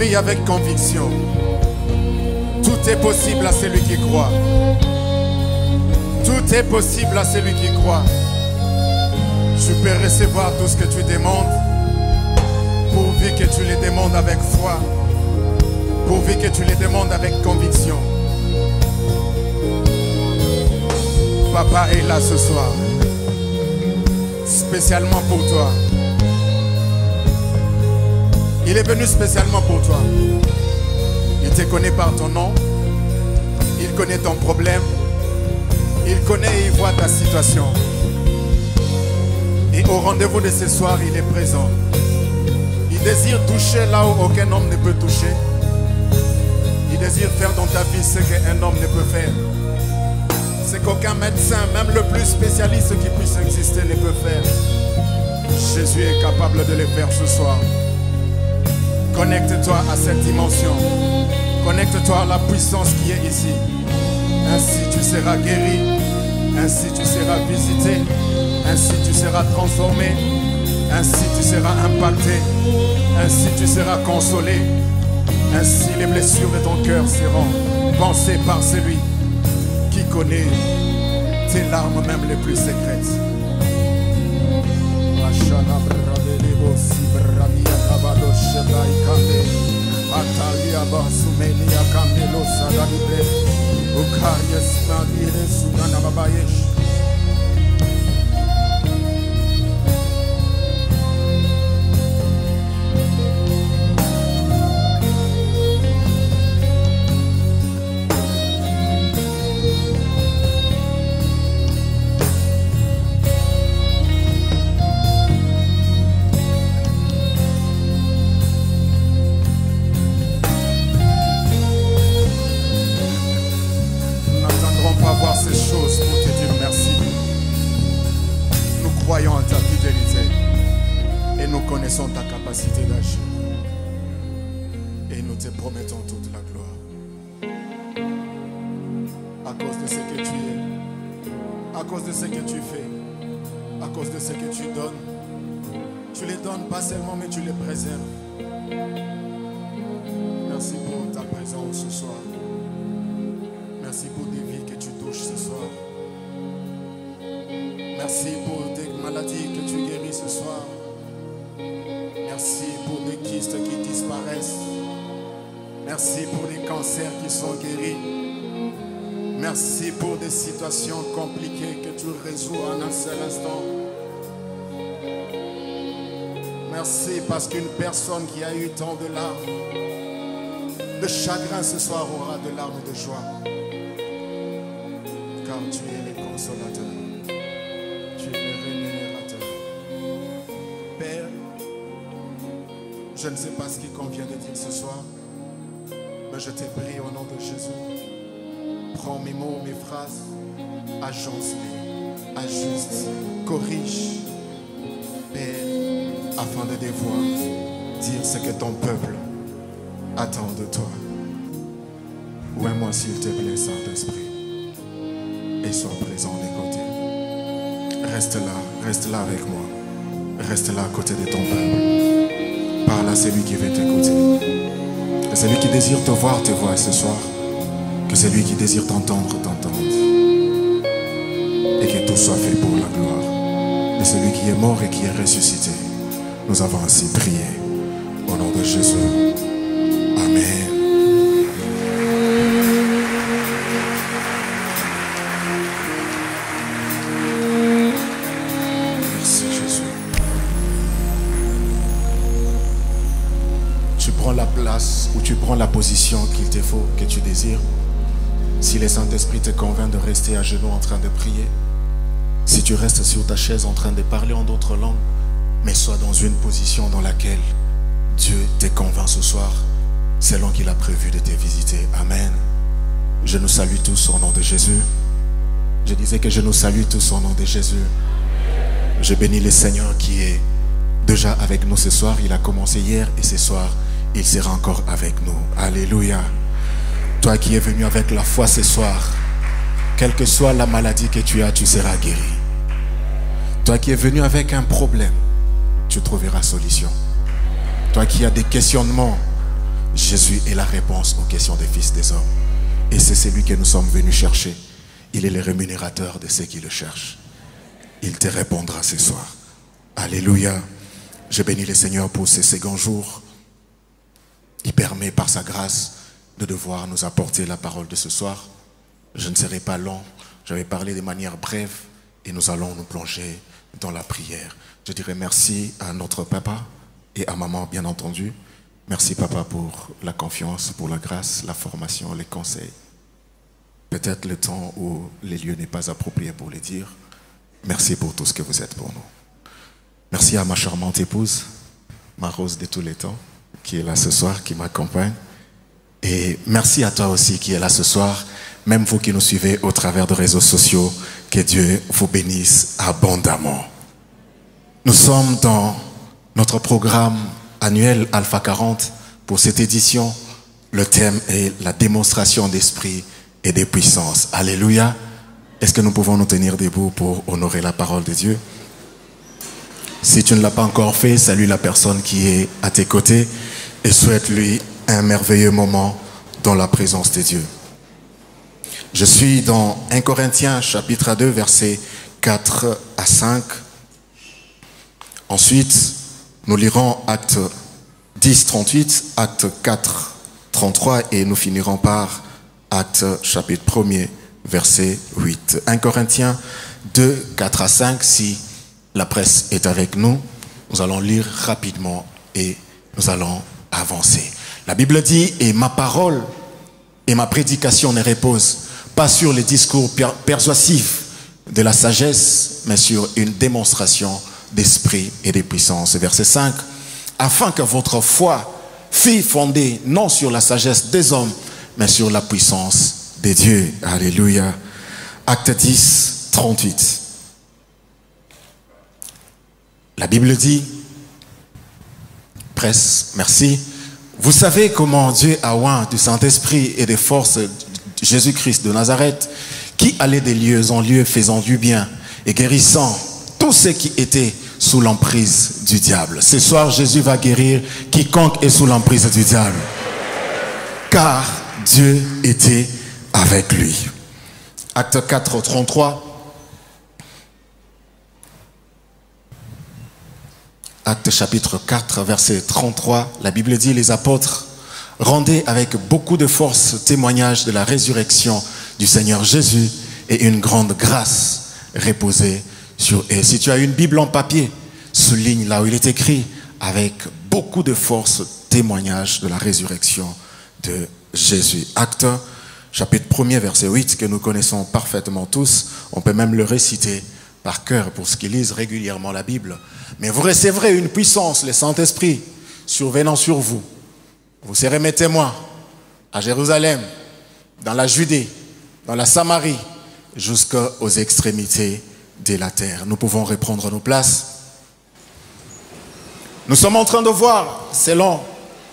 prie avec conviction. Tout est possible à celui qui croit. Tout est possible à celui qui croit. Tu peux recevoir tout ce que tu demandes, pourvu que tu les demandes avec foi, pourvu que tu les demandes avec conviction. Papa est là ce soir, spécialement pour toi. Il est venu spécialement pour toi. Il te connaît par ton nom, il connaît ton problème, il connaît et il voit ta situation. Et au rendez-vous de ce soir, il est présent. Il désire toucher là où aucun homme ne peut toucher. Il désire faire dans ta vie ce qu'un homme ne peut faire. Ce qu'aucun médecin, même le plus spécialiste qui puisse exister, ne peut faire. Jésus est capable de le faire ce soir. Connecte-toi à cette dimension. Connecte-toi à la puissance qui est ici. Ainsi tu seras guéri. Ainsi tu seras visité. Ainsi tu seras transformé. Ainsi tu seras impacté. Ainsi tu seras consolé. Ainsi les blessures de ton cœur seront pensées par celui qui connaît tes larmes même les plus secrètes. Croyons en ta fidélité et nous connaissons ta capacité d'agir et nous te promettons toute la gloire à cause de ce que tu es, à cause de ce que tu fais, à cause de ce que tu donnes. Tu les donnes pas seulement mais tu les préserves. Merci pour ta présence ce soir. Merci pour des vies que tu touches ce soir. Merci pour des maladies que tu guéris ce soir. Merci pour des kystes qui disparaissent. Merci pour les cancers qui sont guéris. Merci pour des situations compliquées que tu résous en un seul instant. Merci parce qu'une personne qui a eu tant de larmes, de chagrin ce soir aura de larmes de joie. Car tu es le consolateur. Je ne sais pas ce qu'il convient de dire ce soir, mais je te prie au nom de Jésus. Prends mes mots, mes phrases, agence-les, ajuste, corrige, Père, afin de devoir dire ce que ton peuple attend de toi. Ouais-moi s'il te plaît, Saint-Esprit, et sois présent des côtés. Reste là avec moi, reste là à côté de ton peuple. Parle à celui qui veut t'écouter. Que celui qui désire te voir ce soir. Que celui qui désire t'entendre, t'entende. Et que tout soit fait pour la gloire de celui qui est mort et qui est ressuscité. Nous avons ainsi prié. Au nom de Jésus. Amen. Où tu prends la position qu'il te faut, que tu désires. Si le Saint-Esprit te convainc de rester à genoux en train de prier, si tu restes sur ta chaise en train de parler en d'autres langues, mais sois dans une position dans laquelle Dieu te convainc ce soir, selon qu'il a prévu de te visiter. Amen. Je nous salue tous au nom de Jésus. Je disais que je nous salue tous au nom de Jésus. Je bénis le Seigneur qui est déjà avec nous ce soir. Il a commencé hier et ce soir il sera encore avec nous. Alléluia. Toi qui es venu avec la foi ce soir, quelle que soit la maladie que tu as, tu seras guéri. Toi qui es venu avec un problème, tu trouveras solution. Toi qui as des questionnements, Jésus est la réponse aux questions des fils des hommes. Et c'est celui que nous sommes venus chercher. Il est le rémunérateur de ceux qui le cherchent. Il te répondra ce soir. Alléluia. Je bénis le Seigneur pour ces seconds jours. Il permet par sa grâce de devoir nous apporter la parole de ce soir. Je ne serai pas long. Je vais parler de manière brève et nous allons nous plonger dans la prière. Je dirais merci à notre papa et à maman, bien entendu. Merci papa pour la confiance, pour la grâce, la formation, les conseils. Peut-être le temps où les lieux n'est pas approprié pour les dire. Merci pour tout ce que vous êtes pour nous. Merci à ma charmante épouse, ma rose de tous les temps, qui est là ce soir, qui m'accompagne. Et merci à toi aussi qui est là ce soir, même vous qui nous suivez au travers de réseaux sociaux. Que Dieu vous bénisse abondamment. Nous sommes dans notre programme annuel Alpha 40 pour cette édition. Le thème est la démonstration d'esprit et des puissances. Alléluia. Est-ce que nous pouvons nous tenir debout pour honorer la parole de Dieu? Si tu ne l'as pas encore fait, salue la personne qui est à tes côtés et souhaite-lui un merveilleux moment dans la présence de Dieu. Je suis dans 1 Corinthiens chapitre 2 versets 4 à 5. Ensuite, nous lirons Acte 10, 38, Acte 4, 33 et nous finirons par Acte chapitre 1er, verset 8. 1 Corinthiens 2, 4 à 5, si la presse est avec nous, nous allons lire rapidement et nous allons avancer. La Bible dit, et ma parole et ma prédication ne reposent pas sur les discours persuasifs de la sagesse, mais sur une démonstration d'esprit et de puissance. Verset 5, afin que votre foi fût fondée non sur la sagesse des hommes, mais sur la puissance de Dieu. Alléluia. Acte 10, 38. La Bible dit, presse, merci. Vous savez comment Dieu a oint du Saint-Esprit et des forces Jésus-Christ de Nazareth, qui allait de lieu en lieu faisant du bien et guérissant tous ceux qui étaient sous l'emprise du diable. Ce soir, Jésus va guérir quiconque est sous l'emprise du diable. Car Dieu était avec lui. Acte 4, 33. Acte chapitre 4, verset 33. La Bible dit, les apôtres rendaient avec beaucoup de force témoignage de la résurrection du Seigneur Jésus et une grande grâce reposait sur eux. Si tu as une Bible en papier, souligne là où il est écrit, avec beaucoup de force témoignage de la résurrection de Jésus. Acte chapitre 1er, verset 8, que nous connaissons parfaitement tous. On peut même le réciter par cœur pour ceux qui lisent régulièrement la Bible. Mais vous recevrez une puissance, le Saint-Esprit, survenant sur vous. Vous serez mes témoins à Jérusalem, dans la Judée, dans la Samarie, jusqu'aux extrémités de la terre. Nous pouvons reprendre nos places. Nous sommes en train de voir, selon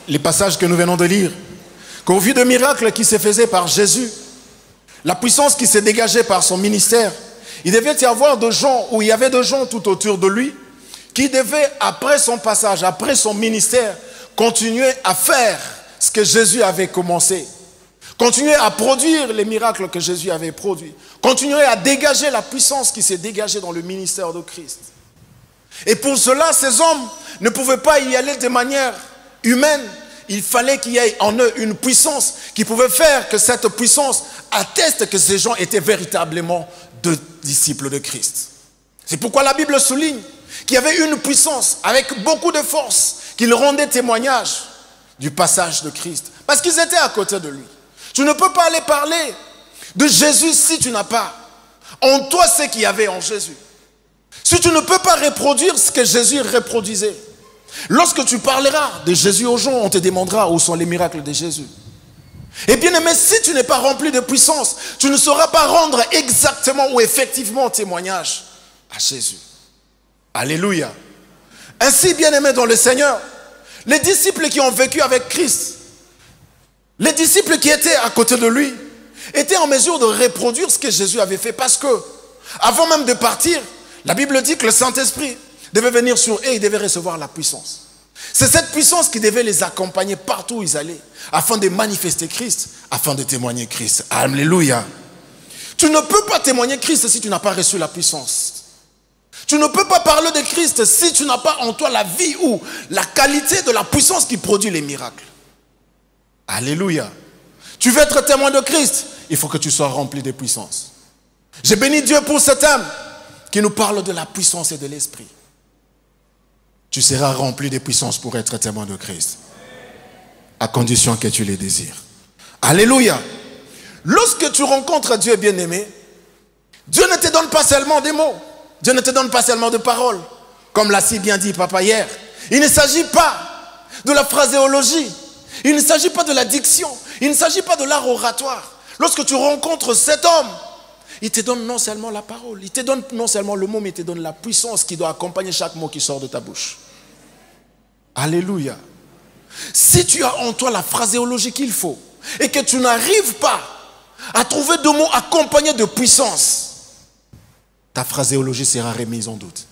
les passages que nous venons de lire, qu'au vu de miracles qui se faisaient par Jésus, la puissance qui s'est dégagée par son ministère, il devait y avoir de gens, ou il y avait de gens tout autour de lui, qui devaient, après son passage, après son ministère, continuer à faire ce que Jésus avait commencé. Continuer à produire les miracles que Jésus avait produits. Continuer à dégager la puissance qui s'est dégagée dans le ministère de Christ. Et pour cela, ces hommes ne pouvaient pas y aller de manière humaine. Il fallait qu'il y ait en eux une puissance qui pouvait faire que cette puissance atteste que ces gens étaient véritablement de disciples de Christ. C'est pourquoi la Bible souligne qu'il y avait une puissance avec beaucoup de force qui leur rendait témoignage du passage de Christ. Parce qu'ils étaient à côté de lui. Tu ne peux pas aller parler de Jésus si tu n'as pas en toi ce qu'il y avait en Jésus. Si tu ne peux pas reproduire ce que Jésus reproduisait. Lorsque tu parleras de Jésus aux gens, on te demandera où sont les miracles de Jésus. Et bien aimé, si tu n'es pas rempli de puissance, tu ne sauras pas rendre exactement ou effectivement témoignage à Jésus. Alléluia. Ainsi, bien aimé dans le Seigneur, les disciples qui ont vécu avec Christ, les disciples qui étaient à côté de lui, étaient en mesure de reproduire ce que Jésus avait fait. Parce que, avant même de partir, la Bible dit que le Saint-Esprit devait venir sur eux et ils devaient recevoir la puissance. C'est cette puissance qui devait les accompagner partout où ils allaient, afin de manifester Christ, afin de témoigner Christ. Alléluia. Tu ne peux pas témoigner Christ si tu n'as pas reçu la puissance. Tu ne peux pas parler de Christ si tu n'as pas en toi la vie ou la qualité de la puissance qui produit les miracles. Alléluia. Tu veux être témoin de Christ, il faut que tu sois rempli de puissance. J'ai béni Dieu pour cet thème qui nous parle de la puissance et de l'esprit. Tu seras rempli de puissance pour être témoin de Christ, à condition que tu les désires. Alléluia. Lorsque tu rencontres Dieu bien-aimé, Dieu ne te donne pas seulement des mots, Dieu ne te donne pas seulement de paroles, comme l'a si bien dit papa hier. Il ne s'agit pas de la phraséologie, il ne s'agit pas de la diction, il ne s'agit pas de l'art oratoire. Lorsque tu rencontres cet homme, il te donne non seulement la parole, il te donne non seulement le mot, mais il te donne la puissance qui doit accompagner chaque mot qui sort de ta bouche. Alléluia. Si tu as en toi la phraséologie qu'il faut et que tu n'arrives pas à trouver de mots accompagnés de puissance, ta phraséologie sera remise en doute.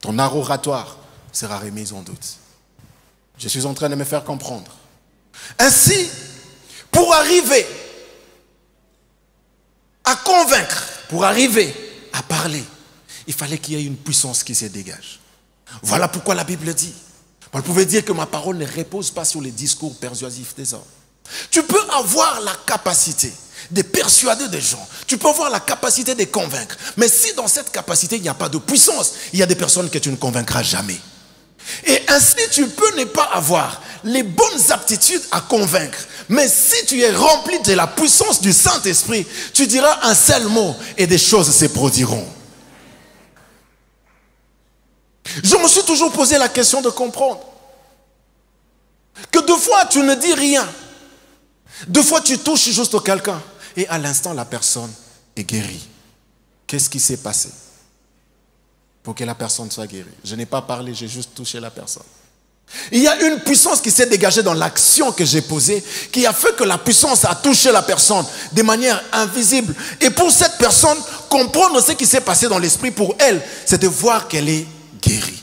Ton art oratoire sera remis en doute. Je suis en train de me faire comprendre. Ainsi, pour arriver à convaincre, pour arriver à parler, il fallait qu'il y ait une puissance qui se dégage. Voilà pourquoi la Bible dit, Paul pouvait dire que ma parole ne repose pas sur les discours persuasifs des hommes. Tu peux avoir la capacité de persuader des gens, tu peux avoir la capacité de convaincre, mais si dans cette capacité il n'y a pas de puissance, il y a des personnes que tu ne convaincras jamais. Et ainsi tu peux ne pas avoir les bonnes aptitudes à convaincre, mais si tu es rempli de la puissance du Saint-Esprit, tu diras un seul mot et des choses se produiront. Je me suis toujours posé la question de comprendre que deux fois tu ne dis rien, deux fois tu touches juste quelqu'un et à l'instant la personne est guérie. Qu'est-ce qui s'est passé pour que la personne soit guérie? Je n'ai pas parlé, j'ai juste touché la personne. Il y a une puissance qui s'est dégagée dans l'action que j'ai posée, qui a fait que la puissance a touché la personne de manière invisible. Et pour cette personne, comprendre ce qui s'est passé dans l'esprit pour elle, c'est de voir qu'elle est guérie.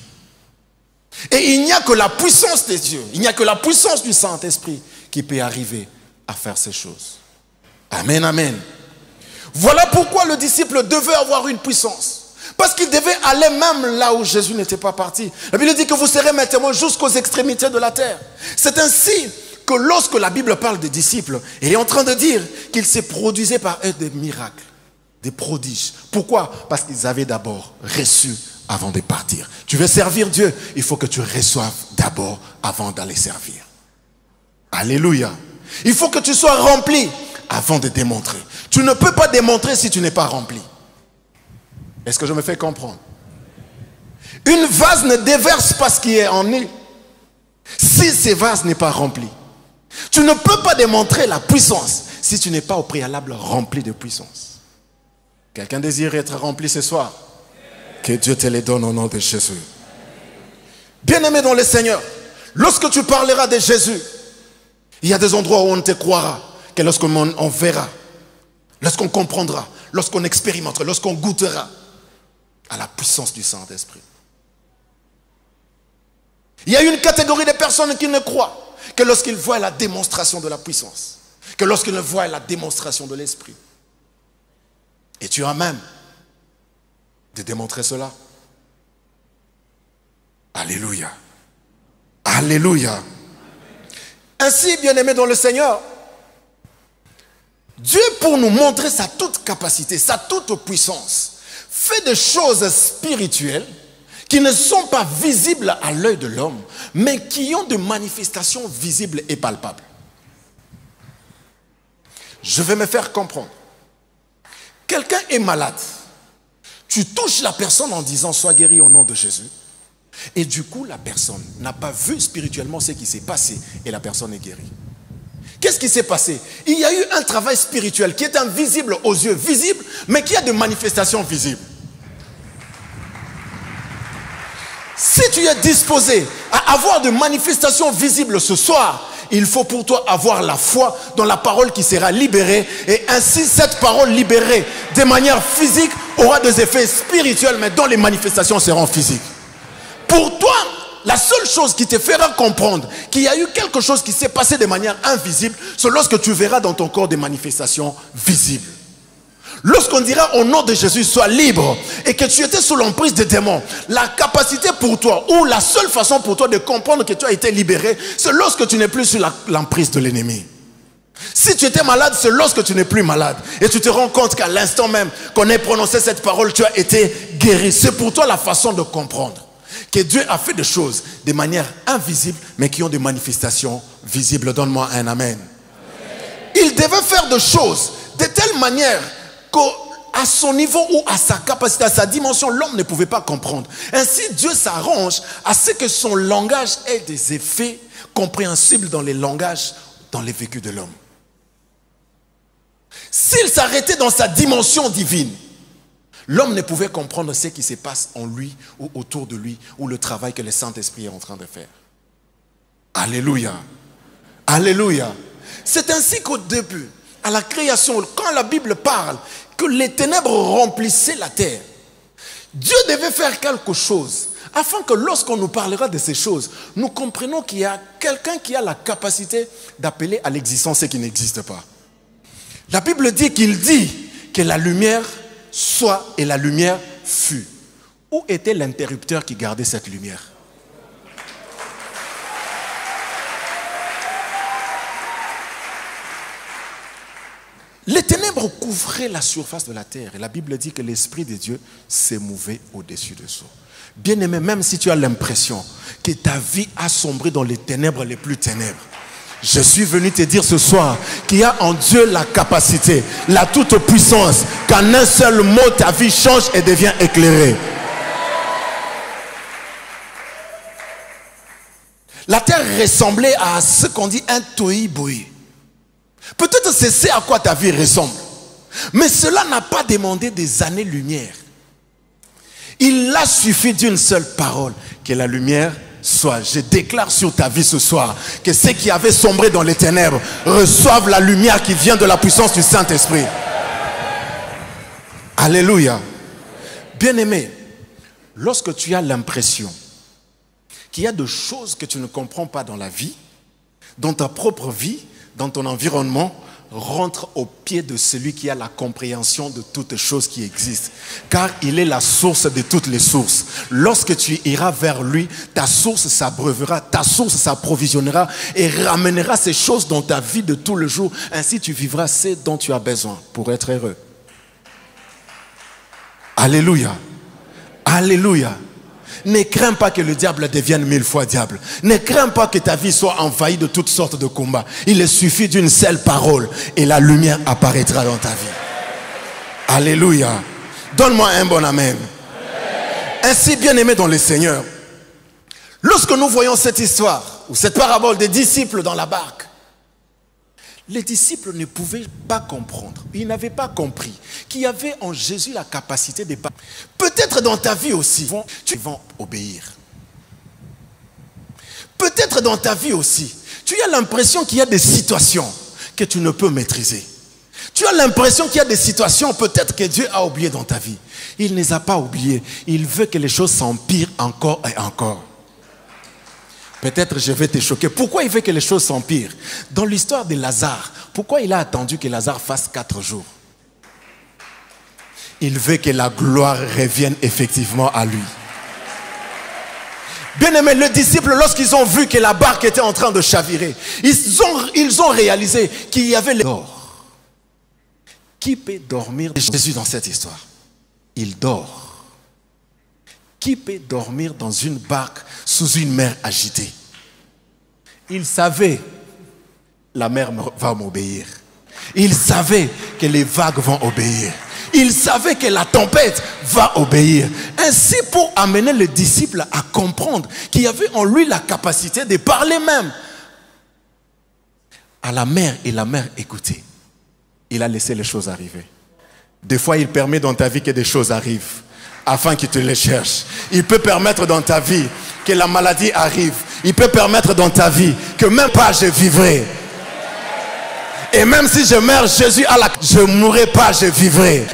Et il n'y a que la puissance de Dieu, il n'y a que la puissance du Saint-Esprit qui peut arriver à faire ces choses. Amen, amen. Voilà pourquoi le disciple devait avoir une puissance. Parce qu'il devait aller même là où Jésus n'était pas parti. La Bible dit que vous serez mes témoins jusqu'aux extrémités de la terre. C'est ainsi que lorsque la Bible parle des disciples, elle est en train de dire qu'il s'est produisé par eux des miracles, des prodiges. Pourquoi? Parce qu'ils avaient d'abord reçu avant de partir. Tu veux servir Dieu, il faut que tu reçoives d'abord avant d'aller servir. Alléluia. Il faut que tu sois rempli avant de démontrer. Tu ne peux pas démontrer si tu n'es pas rempli. Est-ce que je me fais comprendre? Une vase ne déverse pas ce qui est en elle si ce vase n'est pas rempli. Tu ne peux pas démontrer la puissance si tu n'es pas au préalable rempli de puissance. Quelqu'un désire être rempli ce soir? Que Dieu te les donne au nom de Jésus. Bien-aimé dans le Seigneur, lorsque tu parleras de Jésus, il y a des endroits où on te croira, que lorsqu'on verra, lorsqu'on comprendra, lorsqu'on expérimentera, lorsqu'on goûtera à la puissance du Saint-Esprit. Il y a une catégorie de personnes qui ne croient que lorsqu'ils voient la démonstration de la puissance, que lorsqu'ils voient la démonstration de l'Esprit. Et tu as même de démontrer cela. Alléluia. Alléluia. Ainsi, bien-aimés dans le Seigneur, Dieu, pour nous montrer sa toute capacité, sa toute puissance, fait des choses spirituelles qui ne sont pas visibles à l'œil de l'homme, mais qui ont des manifestations visibles et palpables. Je vais me faire comprendre. Quelqu'un est malade. Tu touches la personne en disant « Sois guéri au nom de Jésus ». Et du coup, la personne n'a pas vu spirituellement ce qui s'est passé et la personne est guérie. Qu'est-ce qui s'est passé? Il y a eu un travail spirituel qui est invisible aux yeux visibles, mais qui a des manifestations visibles. Si tu es disposé à avoir des manifestations visibles ce soir, il faut pour toi avoir la foi dans la parole qui sera libérée. Et ainsi, cette parole libérée de manière physique aura des effets spirituels, mais dont les manifestations seront physiques. Pour toi, la seule chose qui te fera comprendre qu'il y a eu quelque chose qui s'est passé de manière invisible, c'est lorsque tu verras dans ton corps des manifestations visibles. Lorsqu'on dira au nom de Jésus, sois libre, et que tu étais sous l'emprise des démons, la capacité pour toi, ou la seule façon pour toi de comprendre que tu as été libéré, c'est lorsque tu n'es plus sous l'emprise de l'ennemi. Si tu étais malade, c'est lorsque tu n'es plus malade. Et tu te rends compte qu'à l'instant même qu'on ait prononcé cette parole, tu as été guéri. C'est pour toi la façon de comprendre que Dieu a fait des choses de manière invisible, mais qui ont des manifestations visibles. Donne-moi un amen. Il devait faire des choses de telle manière qu'à son niveau ou à sa capacité, à sa dimension, l'homme ne pouvait pas comprendre. Ainsi, Dieu s'arrange à ce que son langage ait des effets compréhensibles dans les langages, dans les vécus de l'homme. S'il s'arrêtait dans sa dimension divine, l'homme ne pouvait comprendre ce qui se passe en lui ou autour de lui, ou le travail que le Saint-Esprit est en train de faire. Alléluia. Alléluia. C'est ainsi qu'au début, à la création, quand la Bible parle que les ténèbres remplissaient la terre, Dieu devait faire quelque chose afin que lorsqu'on nous parlera de ces choses, nous comprenons qu'il y a quelqu'un qui a la capacité d'appeler à l'existence ce qui n'existe pas. La Bible dit qu'il dit que la lumière soit et la lumière fut. Où était l'interrupteur qui gardait cette lumière? Les ténèbres couvraient la surface de la terre. Et la Bible dit que l'Esprit de Dieu s'est mouvé au-dessus de ça. Bien-aimé, même si tu as l'impression que ta vie a sombré dans les ténèbres les plus ténèbres, je suis venu te dire ce soir qu'il y a en Dieu la capacité, la toute-puissance, qu'en un seul mot, ta vie change et devient éclairée. La terre ressemblait à ce qu'on dit un tohu-bohu. Peut-être c'est ce à quoi ta vie ressemble. Mais cela n'a pas demandé des années-lumière. Il a suffi d'une seule parole, que la lumière soit. Je déclare sur ta vie ce soir que ceux qui avaient sombré dans les ténèbres reçoivent la lumière qui vient de la puissance du Saint-Esprit. Alléluia. Bien-aimé, lorsque tu as l'impression qu'il y a des choses que tu ne comprends pas dans la vie, dans ta propre vie, dans ton environnement, rentre au pied de celui qui a la compréhension de toutes choses qui existent. Car il est la source de toutes les sources. Lorsque tu iras vers lui, ta source s'abreuvera, ta source s'approvisionnera et ramènera ces choses dans ta vie de tous les jours. Ainsi tu vivras ce dont tu as besoin pour être heureux. Alléluia. Alléluia. Ne crains pas que le diable devienne 1000 fois diable. Ne crains pas que ta vie soit envahie de toutes sortes de combats. Il suffit d'une seule parole et la lumière apparaîtra dans ta vie. Alléluia. Donne-moi un bon amen. Ainsi, bien-aimé dans le Seigneur, lorsque nous voyons cette histoire ou cette parabole des disciples dans la barque, les disciples ne pouvaient pas comprendre. Ils n'avaient pas compris qu'il y avait en Jésus la capacité de... Peut-être dans ta vie aussi, tu vas obéir. Peut-être dans ta vie aussi, tu as l'impression qu'il y a des situations que tu ne peux maîtriser. Tu as l'impression qu'il y a des situations peut-être que Dieu a oubliées dans ta vie. Il ne les a pas oubliées. Il veut que les choses s'empirent encore et encore. Peut-être je vais te choquer. Pourquoi il veut que les choses s'empirent? Dans l'histoire de Lazare, pourquoi il a attendu que Lazare fasse 4 jours? Il veut que la gloire revienne effectivement à lui. Bien aimé, les disciples, lorsqu'ils ont vu que la barque était en train de chavirer, ils ont réalisé qu'il y avait les morts. Qui peut dormir? Jésus dans cette histoire, il dort. Qui peut dormir dans une barque sous une mer agitée? Il savait, la mer va m'obéir. Il savait que les vagues vont obéir. Il savait que la tempête va obéir. Ainsi, pour amener les disciples à comprendre qu'il y avait en lui la capacité de parler même à la mer, et la mer écoutait. Il a laissé les choses arriver. Des fois, il permet dans ta vie que des choses arrivent afin qu'il te les cherche. Il peut permettre dans ta vie que la maladie arrive. Il peut permettre dans ta vie que même pas je vivrai. Et même si je meurs, Jésus a la... Je ne mourrai pas, je vivrai.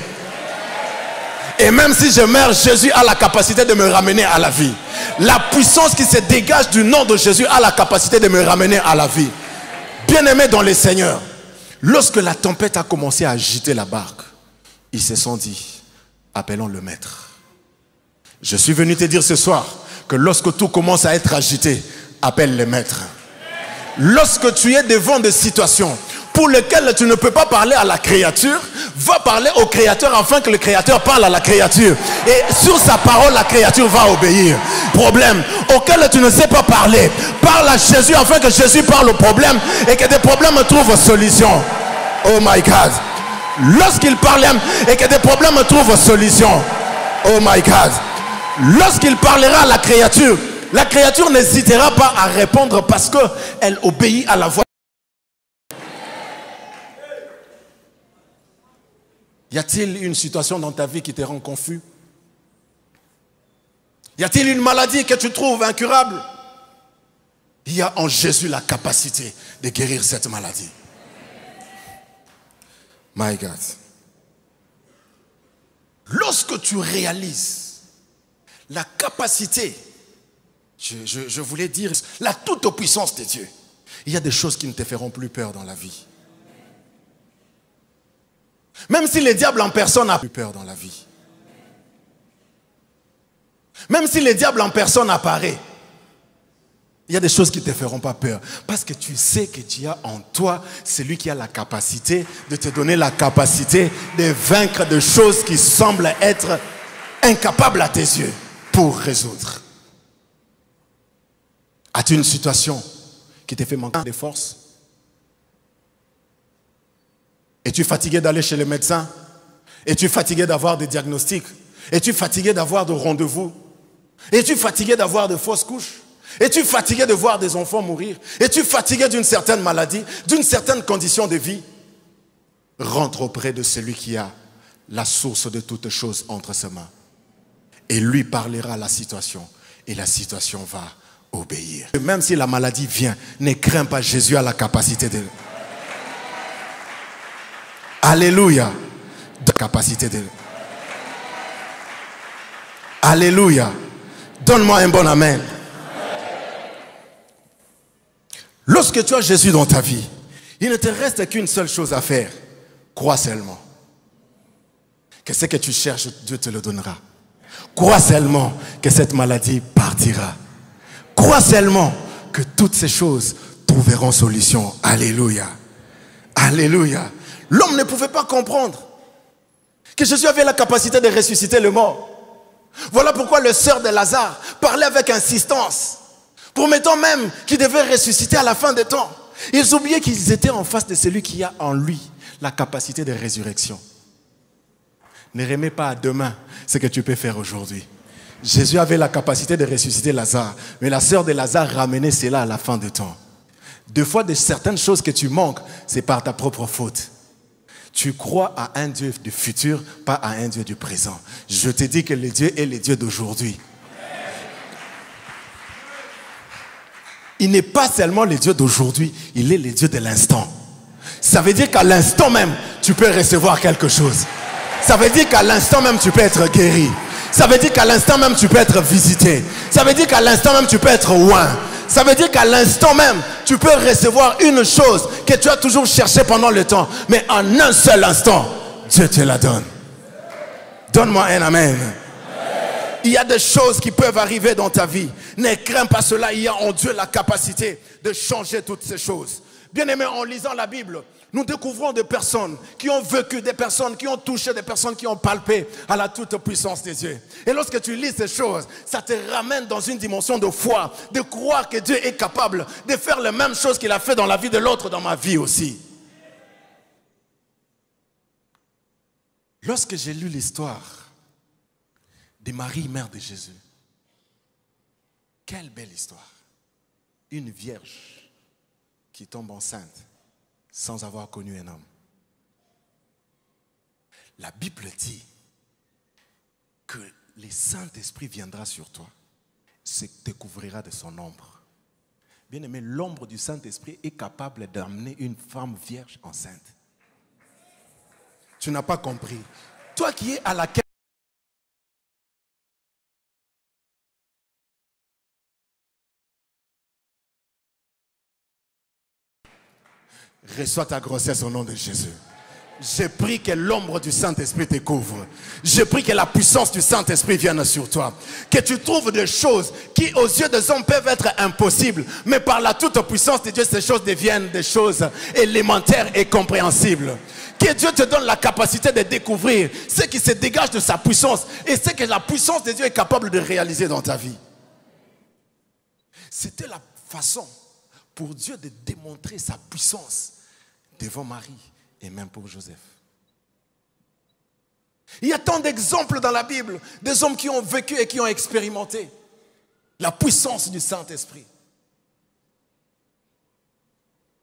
Et même si je meurs, Jésus a la capacité de me ramener à la vie. La puissance qui se dégage du nom de Jésus a la capacité de me ramener à la vie. Bien-aimés dans le Seigneur, lorsque la tempête a commencé à agiter la barque, ils se sont dit, appelons le maître. Je suis venu te dire ce soir que lorsque tout commence à être agité, appelle le maître. Lorsque tu es devant des situations pour lesquelles tu ne peux pas parler à la créature, va parler au créateur afin que le créateur parle à la créature. Et sur sa parole, la créature va obéir. Problème auquel tu ne sais pas parler, parle à Jésus afin que Jésus parle au problème et que des problèmes trouvent solution. Oh my God. Lorsqu'il parle et que des problèmes trouvent solution. Oh my God. Lorsqu'il parlera à la créature n'hésitera pas à répondre parce qu'elle obéit à la voix. Y a-t-il une situation dans ta vie qui te rend confus? Y a-t-il une maladie que tu trouves incurable? Il y a en Jésus la capacité de guérir cette maladie. My God. Lorsque tu réalises la capacité, je voulais dire la toute-puissance de Dieu, il y a des choses qui ne te feront plus peur dans la vie. Même si le diable en personne n'a plus peur dans la vie. Même si le diable en personne apparaît, il y a des choses qui ne te feront pas peur. Parce que tu sais que tu as en toi celui qui a la capacité de te donner la capacité de vaincre des choses qui semblent être incapables à tes yeux pour résoudre. As-tu une situation qui te fait manquer de force? Es-tu fatigué d'aller chez le médecin? Es-tu fatigué d'avoir des diagnostics? Es-tu fatigué d'avoir des rendez-vous? Es-tu fatigué d'avoir de fausses couches? Es-tu fatigué de voir des enfants mourir? Es-tu fatigué d'une certaine maladie, d'une certaine condition de vie? Rentre auprès de celui qui a la source de toutes choses entre ses mains. Et lui parlera à la situation. Et la situation va obéir. Même si la maladie vient, ne crains pas, Jésus a la capacité de... Alléluia. De capacité de... Alléluia. Donne-moi un bon amen. Lorsque tu as Jésus dans ta vie, il ne te reste qu'une seule chose à faire. Crois seulement que ce que tu cherches, Dieu te le donnera. Crois seulement que cette maladie partira. Crois seulement que toutes ces choses trouveront solution. Alléluia. Alléluia. L'homme ne pouvait pas comprendre que Jésus avait la capacité de ressusciter le mort. Voilà pourquoi les sœurs de Lazare parlaient avec insistance, promettant même qu'il devait ressusciter à la fin des temps. Ils oubliaient qu'ils étaient en face de celui qui a en lui la capacité de résurrection. Ne remets pas à demain ce que tu peux faire aujourd'hui. Jésus avait la capacité de ressusciter Lazare, mais la sœur de Lazare ramenait cela à la fin des temps. Des fois, de certaines choses que tu manques, c'est par ta propre faute. Tu crois à un Dieu du futur, pas à un Dieu du présent. Je te dis que le Dieu est le Dieu d'aujourd'hui. Il n'est pas seulement le Dieu d'aujourd'hui, il est le Dieu de l'instant. Ça veut dire qu'à l'instant même, tu peux recevoir quelque chose. Ça veut dire qu'à l'instant même, tu peux être guéri. Ça veut dire qu'à l'instant même, tu peux être visité. Ça veut dire qu'à l'instant même, tu peux être loin. Ça veut dire qu'à l'instant même, tu peux recevoir une chose que tu as toujours cherché pendant le temps. Mais en un seul instant, Dieu te la donne. Donne-moi un amen. Il y a des choses qui peuvent arriver dans ta vie. Ne crains pas cela. Il y a en Dieu la capacité de changer toutes ces choses. Bien-aimés, en lisant la Bible, nous découvrons des personnes qui ont vécu, des personnes qui ont touché, des personnes qui ont palpé à la toute-puissance des Dieu. Et lorsque tu lis ces choses, ça te ramène dans une dimension de foi, de croire que Dieu est capable de faire les mêmes choses qu'il a fait dans la vie de l'autre, dans ma vie aussi. Lorsque j'ai lu l'histoire de Marie, mère de Jésus, quelle belle histoire. Une vierge qui tombe enceinte sans avoir connu un homme. La Bible dit que le Saint-Esprit viendra sur toi, se te couvrira de son ombre. Bien aimé, l'ombre du Saint-Esprit est capable d'amener une femme vierge enceinte. Tu n'as pas compris. Toi qui es à laquelle Reçois ta grossesse au nom de Jésus. Je prie que l'ombre du Saint-Esprit te couvre. Je prie que la puissance du Saint-Esprit vienne sur toi. Que tu trouves des choses qui aux yeux des hommes peuvent être impossibles. Mais par la toute puissance de Dieu, ces choses deviennent des choses élémentaires et compréhensibles. Que Dieu te donne la capacité de découvrir ce qui se dégage de sa puissance et ce que la puissance de Dieu est capable de réaliser dans ta vie. C'était la façon pour Dieu de démontrer sa puissance devant Marie et même pour Joseph. Il y a tant d'exemples dans la Bible, des hommes qui ont vécu et qui ont expérimenté la puissance du Saint-Esprit.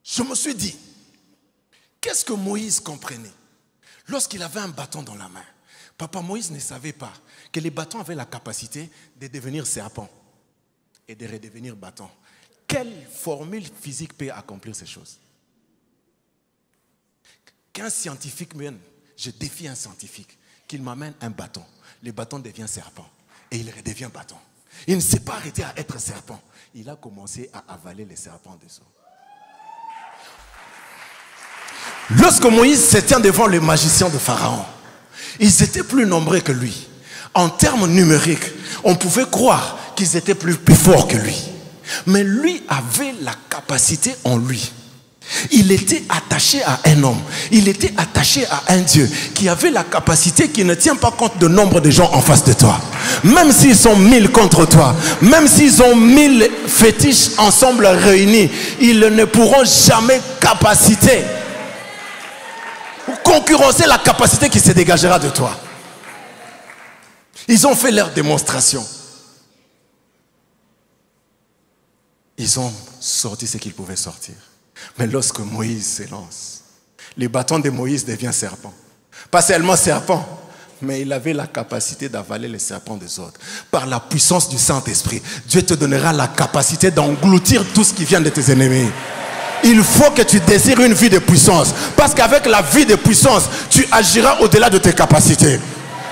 Je me suis dit, qu'est-ce que Moïse comprenait lorsqu'il avait un bâton dans la main? Papa Moïse ne savait pas que les bâtons avaient la capacité de devenir serpent et de redevenir bâton. Quelle formule physique peut accomplir ces choses? Qu'un scientifique mène, je défie un scientifique, qu'il m'amène un bâton. Le bâton devient serpent et il redevient bâton. Il ne s'est pas arrêté à être serpent. Il a commencé à avaler les serpents dessous. Lorsque Moïse se tient devant les magiciens de Pharaon, ils étaient plus nombreux que lui. En termes numériques, on pouvait croire qu'ils étaient plus forts que lui. Mais lui avait la capacité en lui. Il était attaché à un homme. Il était attaché à un Dieu qui avait la capacité, qui ne tient pas compte du nombre de gens en face de toi. Même s'ils sont 1000 contre toi, même s'ils ont 1000 fétiches ensemble réunis, ils ne pourront jamais capacité ou concurrencer la capacité qui se dégagera de toi. Ils ont fait leur démonstration. Ils ont sorti ce qu'ils pouvaient sortir. Mais lorsque Moïse s'élance, le bâton de Moïse devient serpent. Pas seulement serpent, mais il avait la capacité d'avaler les serpents des autres. Par la puissance du Saint-Esprit, Dieu te donnera la capacité d'engloutir tout ce qui vient de tes ennemis. Il faut que tu désires une vie de puissance. Parce qu'avec la vie de puissance, tu agiras au-delà de tes capacités.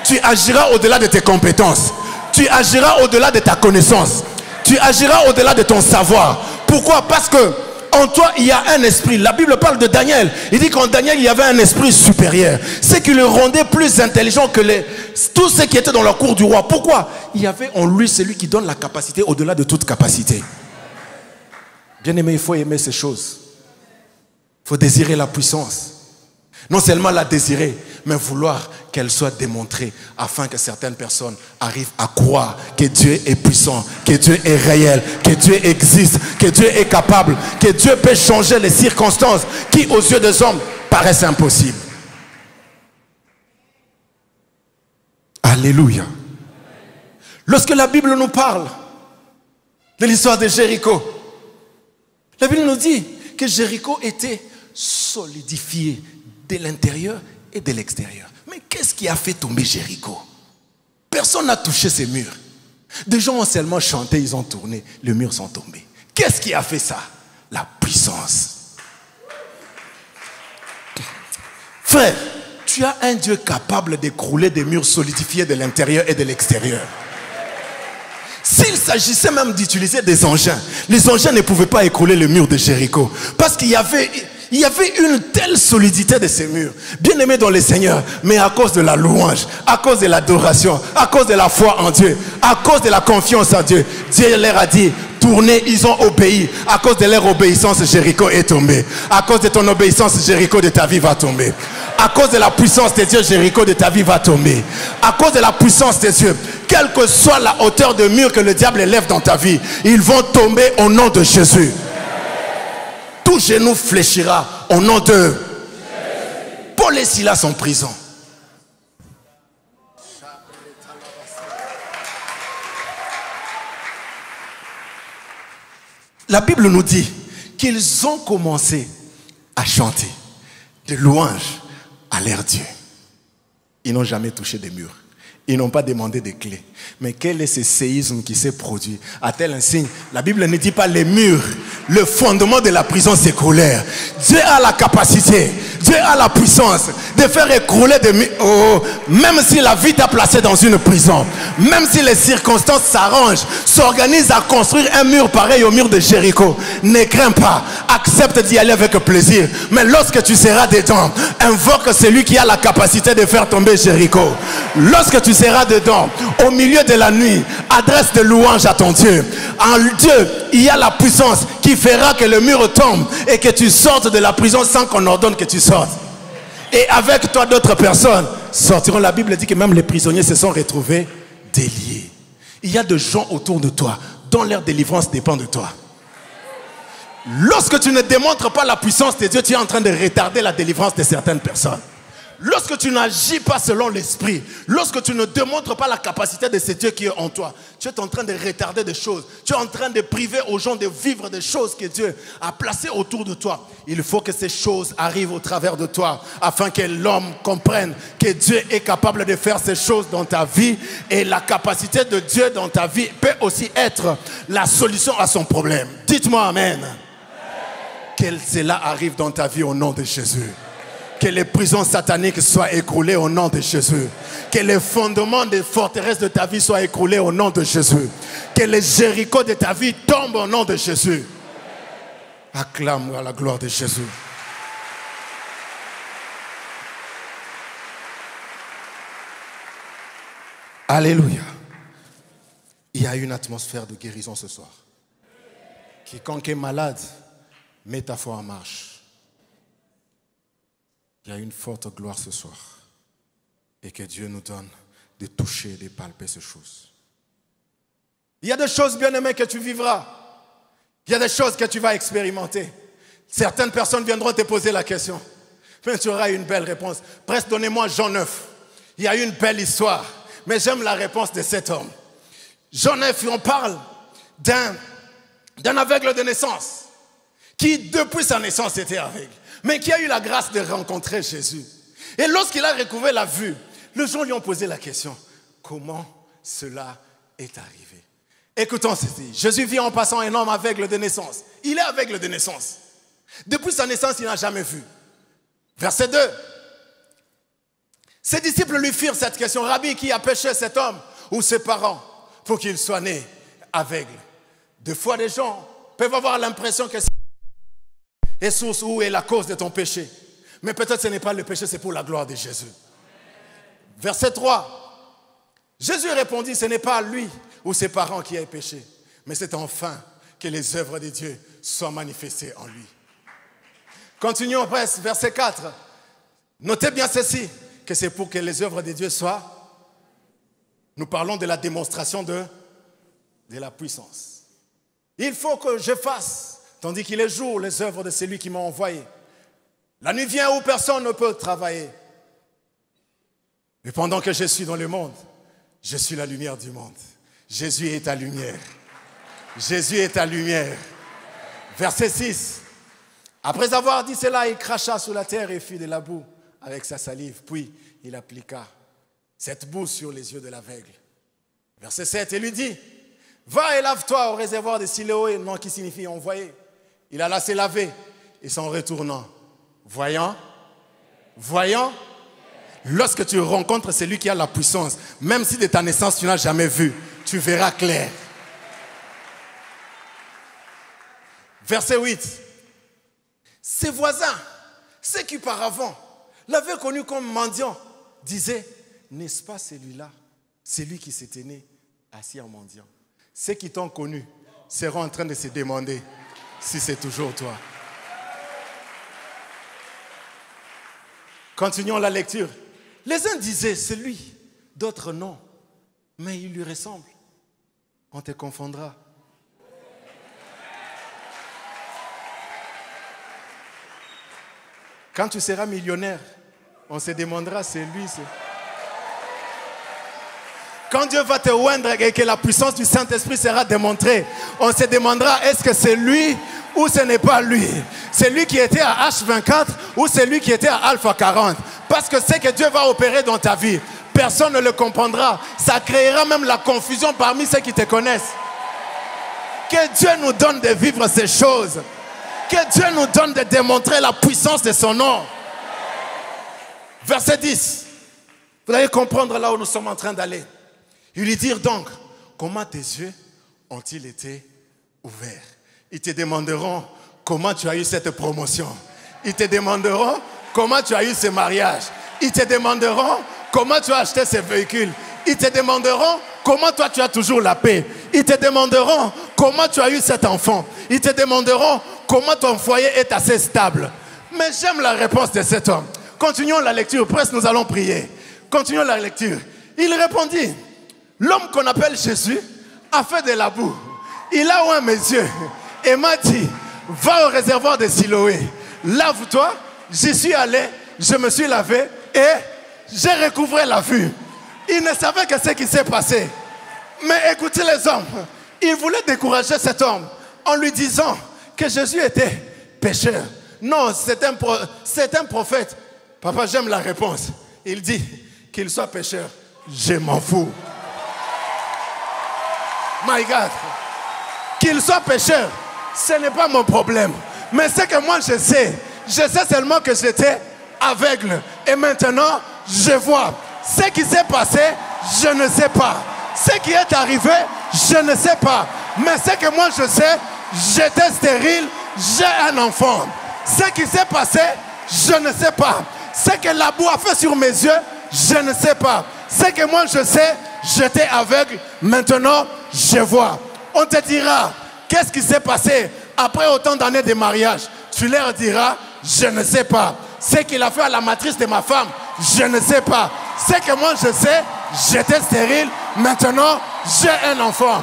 Tu agiras au-delà de tes compétences. Tu agiras au-delà de ta connaissance. Tu agiras au-delà de ton savoir. Pourquoi? Parce que en toi, il y a un esprit. La Bible parle de Daniel. Il dit qu'en Daniel, il y avait un esprit supérieur. Ce qui le rendait plus intelligent que tous ceux qui étaient dans la cour du roi. Pourquoi? Il y avait en lui celui qui donne la capacité au-delà de toute capacité. Bien aimé, il faut aimer ces choses. Il faut désirer la puissance. Non seulement la désirer, mais vouloir qu'elle soit démontrée afin que certaines personnes arrivent à croire que Dieu est puissant, que Dieu est réel, que Dieu existe, que Dieu est capable, que Dieu peut changer les circonstances qui aux yeux des hommes paraissent impossibles. Alléluia. Lorsque la Bible nous parle de l'histoire de Jéricho, la Bible nous dit que Jéricho était solidifié de l'intérieur et de l'extérieur. Mais qu'est-ce qui a fait tomber Jéricho? Personne n'a touché ces murs. Des gens ont seulement chanté, ils ont tourné, les murs sont tombés. Qu'est-ce qui a fait ça? La puissance. Frère, tu as un Dieu capable d'écrouler des murs solidifiés de l'intérieur et de l'extérieur. S'il s'agissait même d'utiliser des engins, les engins ne pouvaient pas écrouler le mur de Jéricho. Parce qu'il y avait une telle solidité de ces murs. Bien aimés dans le Seigneur, mais à cause de la louange, à cause de l'adoration, à cause de la foi en Dieu, à cause de la confiance en Dieu, Dieu leur a dit, tournez, ils ont obéi. À cause de leur obéissance, Jéricho est tombé. À cause de ton obéissance, Jéricho de ta vie va tomber. À cause de la puissance de Dieu, Jéricho de ta vie va tomber. À cause de la puissance de Dieu, quelle que soit la hauteur de mur que le diable élève dans ta vie, ils vont tomber au nom de Jésus. Tout genou fléchira au nom de Jésus. Paul et Silas en prison. La Bible nous dit qu'ils ont commencé à chanter des louanges à leur Dieu. Ils n'ont jamais touché des murs. Ils n'ont pas demandé des clés. Mais quel est ce séisme qui s'est produit? À tel insigne, la Bible ne dit pas les murs. Le fondement de la prison s'écroulèrent. Dieu a la capacité. Dieu a la puissance de faire écrouler même si la vie t'a placé dans une prison, même si les circonstances s'arrangent, s'organisent à construire un mur pareil au mur de Jéricho, ne crains pas, accepte d'y aller avec plaisir. Mais lorsque tu seras dedans, invoque celui qui a la capacité de faire tomber Jéricho. Lorsque tu seras dedans, au milieu de la nuit, adresse des louanges à ton Dieu. En Dieu, il y a la puissance qui fera que le mur tombe et que tu sortes de la prison sans qu'on ordonne que tu sortes. Et avec toi, d'autres personnes sortiront. La Bible dit que même les prisonniers se sont retrouvés déliés. Il y a des gens autour de toi dont leur délivrance dépend de toi. Lorsque tu ne démontres pas la puissance de Dieu, tu es en train de retarder la délivrance de certaines personnes. Lorsque tu n'agis pas selon l'esprit, lorsque tu ne démontres pas la capacité de ce Dieu qui est en toi, tu es en train de retarder des choses. Tu es en train de priver aux gens de vivre des choses que Dieu a placées autour de toi. Il faut que ces choses arrivent au travers de toi afin que l'homme comprenne que Dieu est capable de faire ces choses dans ta vie. Et la capacité de Dieu dans ta vie peut aussi être la solution à son problème. Dites-moi Amen. Que cela arrive dans ta vie au nom de Jésus. Que les prisons sataniques soient écroulées au nom de Jésus. Que les fondements des forteresses de ta vie soient écroulés au nom de Jésus. Que les Jéricho de ta vie tombent au nom de Jésus. Acclame à la gloire de Jésus. Alléluia. Il y a une atmosphère de guérison ce soir. Quiconque est malade, mets ta foi en marche. Il y a une forte gloire ce soir. Et que Dieu nous donne de toucher, de palper ces choses. Il y a des choses, bien-aimées, que tu vivras. Il y a des choses que tu vas expérimenter. Certaines personnes viendront te poser la question. Mais tu auras une belle réponse. Presque donnez-moi Jean 9. Il y a une belle histoire. Mais j'aime la réponse de cet homme. Jean 9, on parle d'un aveugle de naissance. Qui, depuis sa naissance, était aveugle. Mais qui a eu la grâce de rencontrer Jésus. Et lorsqu'il a recouvré la vue, les gens lui ont posé la question. Comment cela est arrivé? Écoutons ceci. Jésus vit en passant un homme aveugle de naissance. Il est aveugle de naissance. Depuis sa naissance, il n'a jamais vu. Verset 2. Ses disciples lui firent cette question. Rabbi, qui a péché cet homme ou ses parents pour qu'il soit né aveugle? Des fois, les gens peuvent avoir l'impression que et source où est la cause de ton péché. Mais peut-être ce n'est pas le péché, c'est pour la gloire de Jésus. Verset 3. Jésus répondit, ce n'est pas lui ou ses parents qui a péché, mais c'est enfin que les œuvres de Dieu soient manifestées en lui. Continuons presque, verset 4. Notez bien ceci, que c'est pour que les œuvres de Dieu soient. Nous parlons de la démonstration de la puissance. Il faut que je fasse. Tandis qu'il est jour, les œuvres de celui qui m'a envoyé. La nuit vient où personne ne peut travailler. Mais pendant que je suis dans le monde, je suis la lumière du monde. Jésus est ta lumière. Jésus est ta lumière. Verset 6. Après avoir dit cela, il cracha sur la terre et fit de la boue avec sa salive. Puis il appliqua cette boue sur les yeux de l'aveugle. Verset 7, il lui dit, va et lave-toi au réservoir de Siloé, nom qui signifie envoyé. Il alla se laver et s'en retournant, voyant, lorsque tu rencontres celui qui a la puissance, même si de ta naissance tu n'as jamais vu, tu verras clair. Verset 8. Ses voisins, ceux qui auparavant l'avaient connu comme mendiant, disaient, n'est-ce pas celui-là, celui qui s'était né assis en mendiant? Ceux qui t'ont connu seront en train de se demander si c'est toujours toi. Continuons la lecture. Les uns disaient, c'est lui, d'autres non, mais il lui ressemble. On te confondra. Quand tu seras millionnaire, on se demandera, c'est lui. Quand Dieu va te oindre et que la puissance du Saint-Esprit sera démontrée, on se demandera, est-ce que c'est lui ou ce n'est pas lui? C'est lui qui était à H24 ou c'est lui qui était à Alpha 40? Parce que c'est que Dieu va opérer dans ta vie. Personne ne le comprendra. Ça créera même la confusion parmi ceux qui te connaissent. Que Dieu nous donne de vivre ces choses. Que Dieu nous donne de démontrer la puissance de son nom. Verset 10. Vous allez comprendre là où nous sommes en train d'aller. Ils lui dirent donc, comment tes yeux ont-ils été ouverts? Ils te demanderont comment tu as eu cette promotion. Ils te demanderont comment tu as eu ce mariage. Ils te demanderont comment tu as acheté ce véhicule. Ils te demanderont comment toi tu as toujours la paix. Ils te demanderont comment tu as eu cet enfant. Ils te demanderont comment ton foyer est assez stable. Mais j'aime la réponse de cet homme. Continuons la lecture, presque nous allons prier. Continuons la lecture. Il répondit, l'homme qu'on appelle Jésus a fait de la boue. Il a oint mes yeux et m'a dit, va au réservoir de Siloé, lave-toi. J'y suis allé, je me suis lavé et j'ai recouvré la vue. Il ne savait que ce qui s'est passé. Mais écoutez les hommes, ils voulaient décourager cet homme en lui disant que Jésus était pécheur. Non, c'est un prophète. Papa, j'aime la réponse. Il dit qu'il soit pécheur. Je m'en fous. My God. Qu'il soit pécheur, ce n'est pas mon problème. Mais c'est que moi je sais seulement que j'étais aveugle. Et maintenant, je vois. Ce qui s'est passé, je ne sais pas. Ce qui est arrivé, je ne sais pas. Mais ce que moi je sais, j'étais stérile, j'ai un enfant. Ce qui s'est passé, je ne sais pas. Ce que la boue a fait sur mes yeux, je ne sais pas. Ce que moi je sais, j'étais aveugle, maintenant je vois. On te dira, qu'est-ce qui s'est passé après autant d'années de mariage? Tu leur diras, je ne sais pas. Ce qu'il a fait à la matrice de ma femme, je ne sais pas. Ce que moi je sais, j'étais stérile, maintenant j'ai un enfant.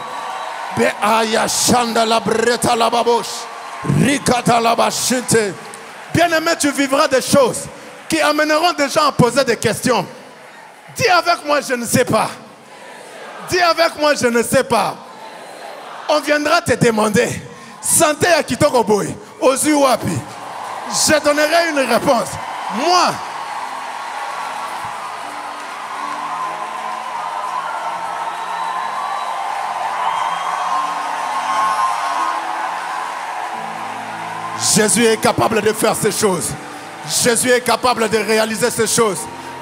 Bien-aimé, tu vivras des choses qui amèneront des gens à poser des questions. Dis avec moi, je ne sais pas. Dis avec moi, je ne sais pas. On viendra te demander, santé à Kitoko Boy, aux Uwapi. Je donnerai une réponse. Moi, Jésus est capable de faire ces choses. Jésus est capable de réaliser ces choses.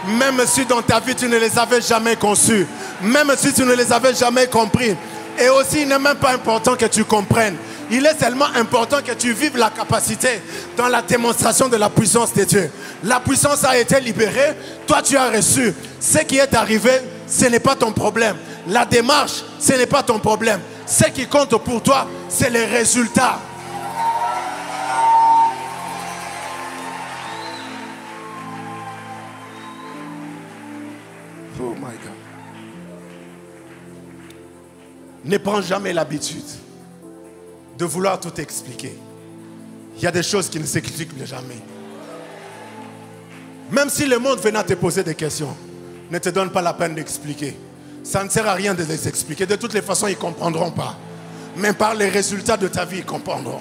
Même si dans ta vie tu ne les avais jamais conçues. Même si tu ne les avais jamais compris. Et aussi, il n'est même pas important que tu comprennes. Il est seulement important que tu vives la capacité dans la démonstration de la puissance de Dieu. La puissance a été libérée. Toi, tu as reçu. Ce qui est arrivé, ce n'est pas ton problème. La démarche, ce n'est pas ton problème. Ce qui compte pour toi, c'est les résultats. Oh my God. Ne prends jamais l'habitude de vouloir tout expliquer. Il y a des choses qui ne s'expliquent jamais. Même si le monde venait à te poser des questions, ne te donne pas la peine d'expliquer. Ça ne sert à rien de les expliquer. De toutes les façons, ils ne comprendront pas. Mais par les résultats de ta vie, ils comprendront.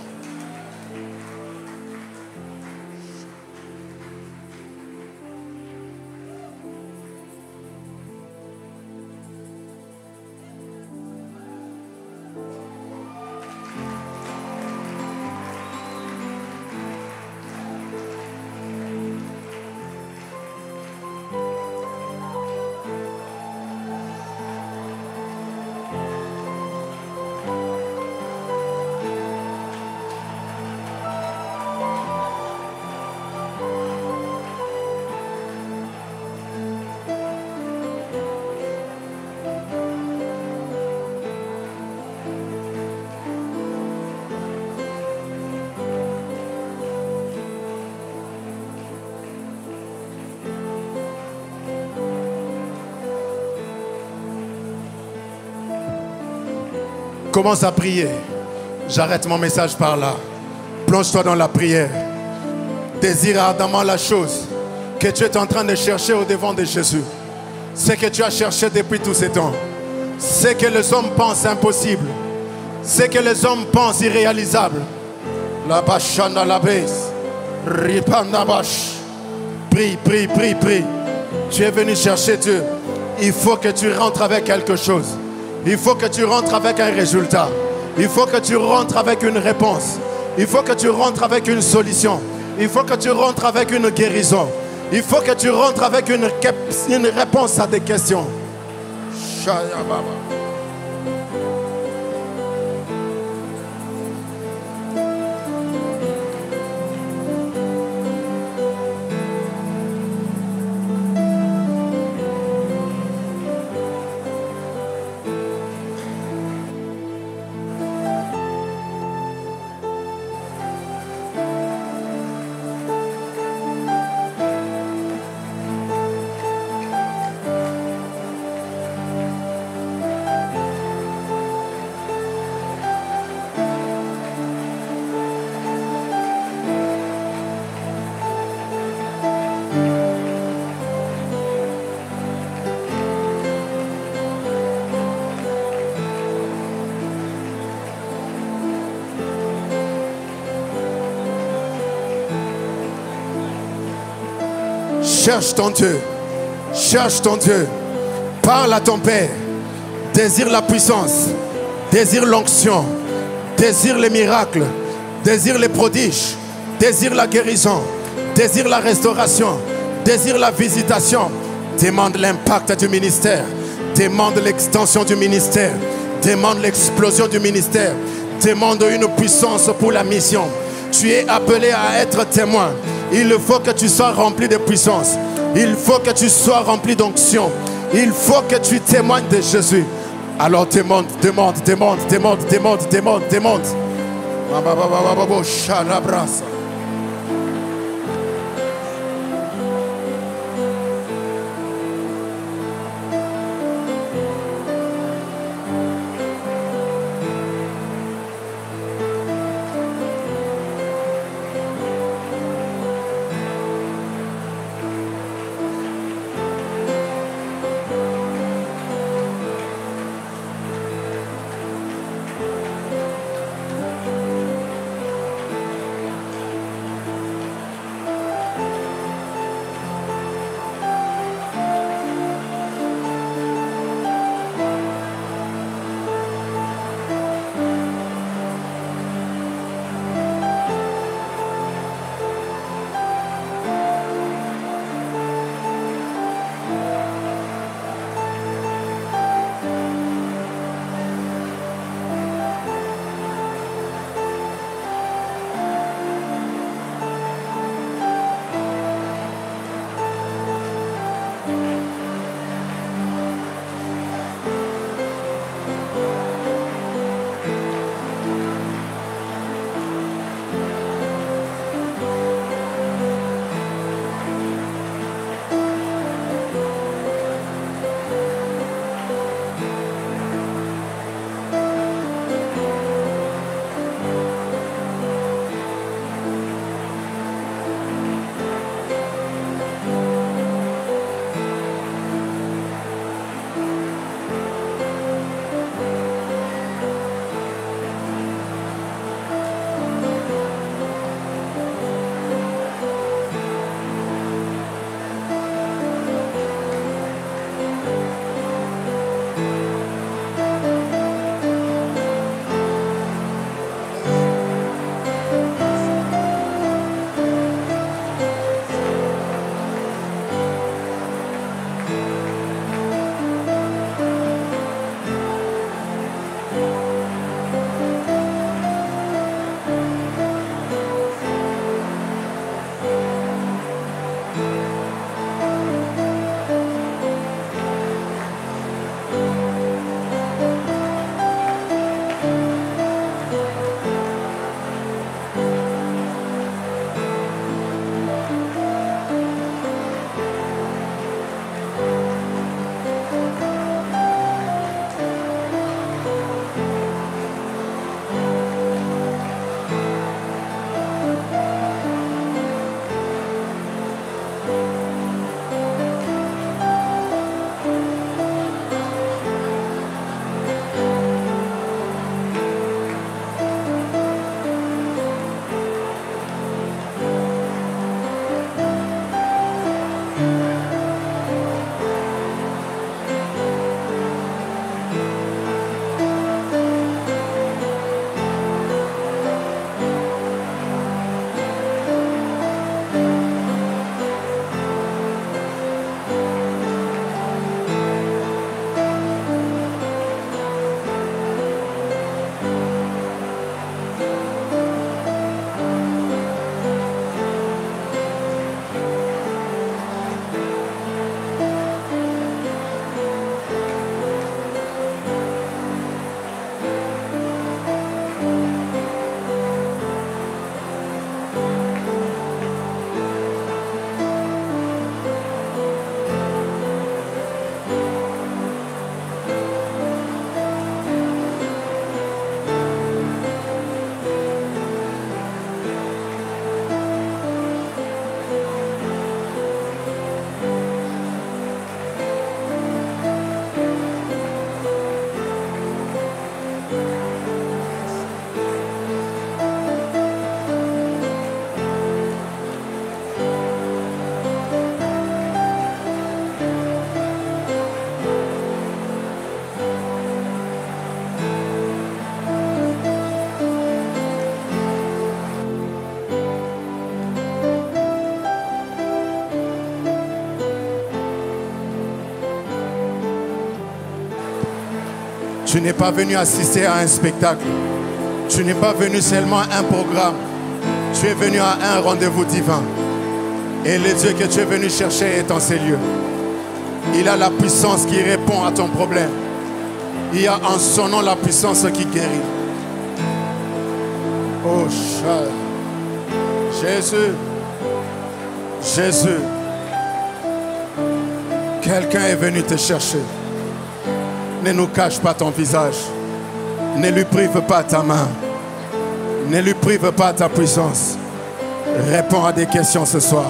Commence à prier. J'arrête mon message par là. Plonge-toi dans la prière. Désire ardemment la chose que tu es en train de chercher au devant de Jésus. Ce que tu as cherché depuis tous ces temps. Ce que les hommes pensent impossible. Ce que les hommes pensent irréalisable. La bachanda la baisse. Ripandabash. Prie, prie, prie, prie. Tu es venu chercher Dieu. Il faut que tu rentres avec quelque chose. Il faut que tu rentres avec un résultat. Il faut que tu rentres avec une réponse. Il faut que tu rentres avec une solution. Il faut que tu rentres avec une guérison. Il faut que tu rentres avec une réponse à tes questions. Shaya Baba. Cherche ton Dieu. Cherche ton Dieu. Parle à ton Père. Désire la puissance. Désire l'onction. Désire les miracles. Désire les prodiges. Désire la guérison. Désire la restauration. Désire la visitation. Demande l'impact du ministère. Demande l'extension du ministère. Demande l'explosion du ministère. Demande une puissance pour la mission. Tu es appelé à être témoin. Il faut que tu sois rempli de puissance. Il faut que tu sois rempli d'onction. Il faut que tu témoignes de Jésus. Alors demande, demande, demande, demande, demande, demande, demande. Tu n'es pas venu assister à un spectacle. Tu n'es pas venu seulement à un programme. Tu es venu à un rendez-vous divin. Et le Dieu que tu es venu chercher est en ces lieux. Il a la puissance qui répond à ton problème. Il y a en son nom la puissance qui guérit. Oh, Jésus. Jésus. Quelqu'un est venu te chercher. Ne nous cache pas ton visage. Ne lui prive pas ta main. Ne lui prive pas ta puissance. Réponds à des questions ce soir.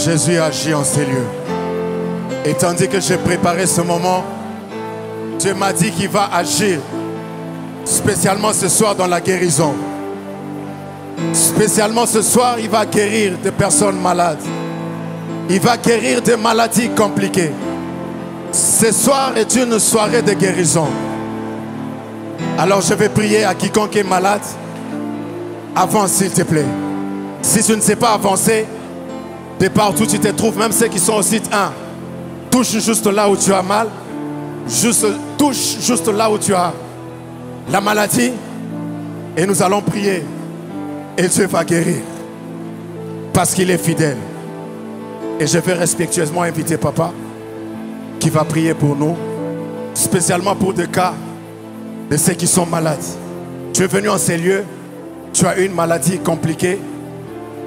Jésus agit en ces lieux. Et tandis que j'ai préparé ce moment, Dieu m'a dit qu'il va agir spécialement ce soir dans la guérison. Spécialement ce soir, il va guérir des personnes malades. Il va guérir des maladies compliquées. Ce soir est une soirée de guérison. Alors je vais prier à quiconque est malade. Avance s'il te plaît. Si tu ne sais pas avancer, de partout où tu te trouves, même ceux qui sont au site 1, touche juste là où tu as mal. Touche juste là où tu as la maladie. Et nous allons prier. Et Dieu va guérir. Parce qu'il est fidèle. Et je vais respectueusement inviter papa qui va prier pour nous. Spécialement pour des cas de ceux qui sont malades. Tu es venu en ces lieux. Tu as une maladie compliquée.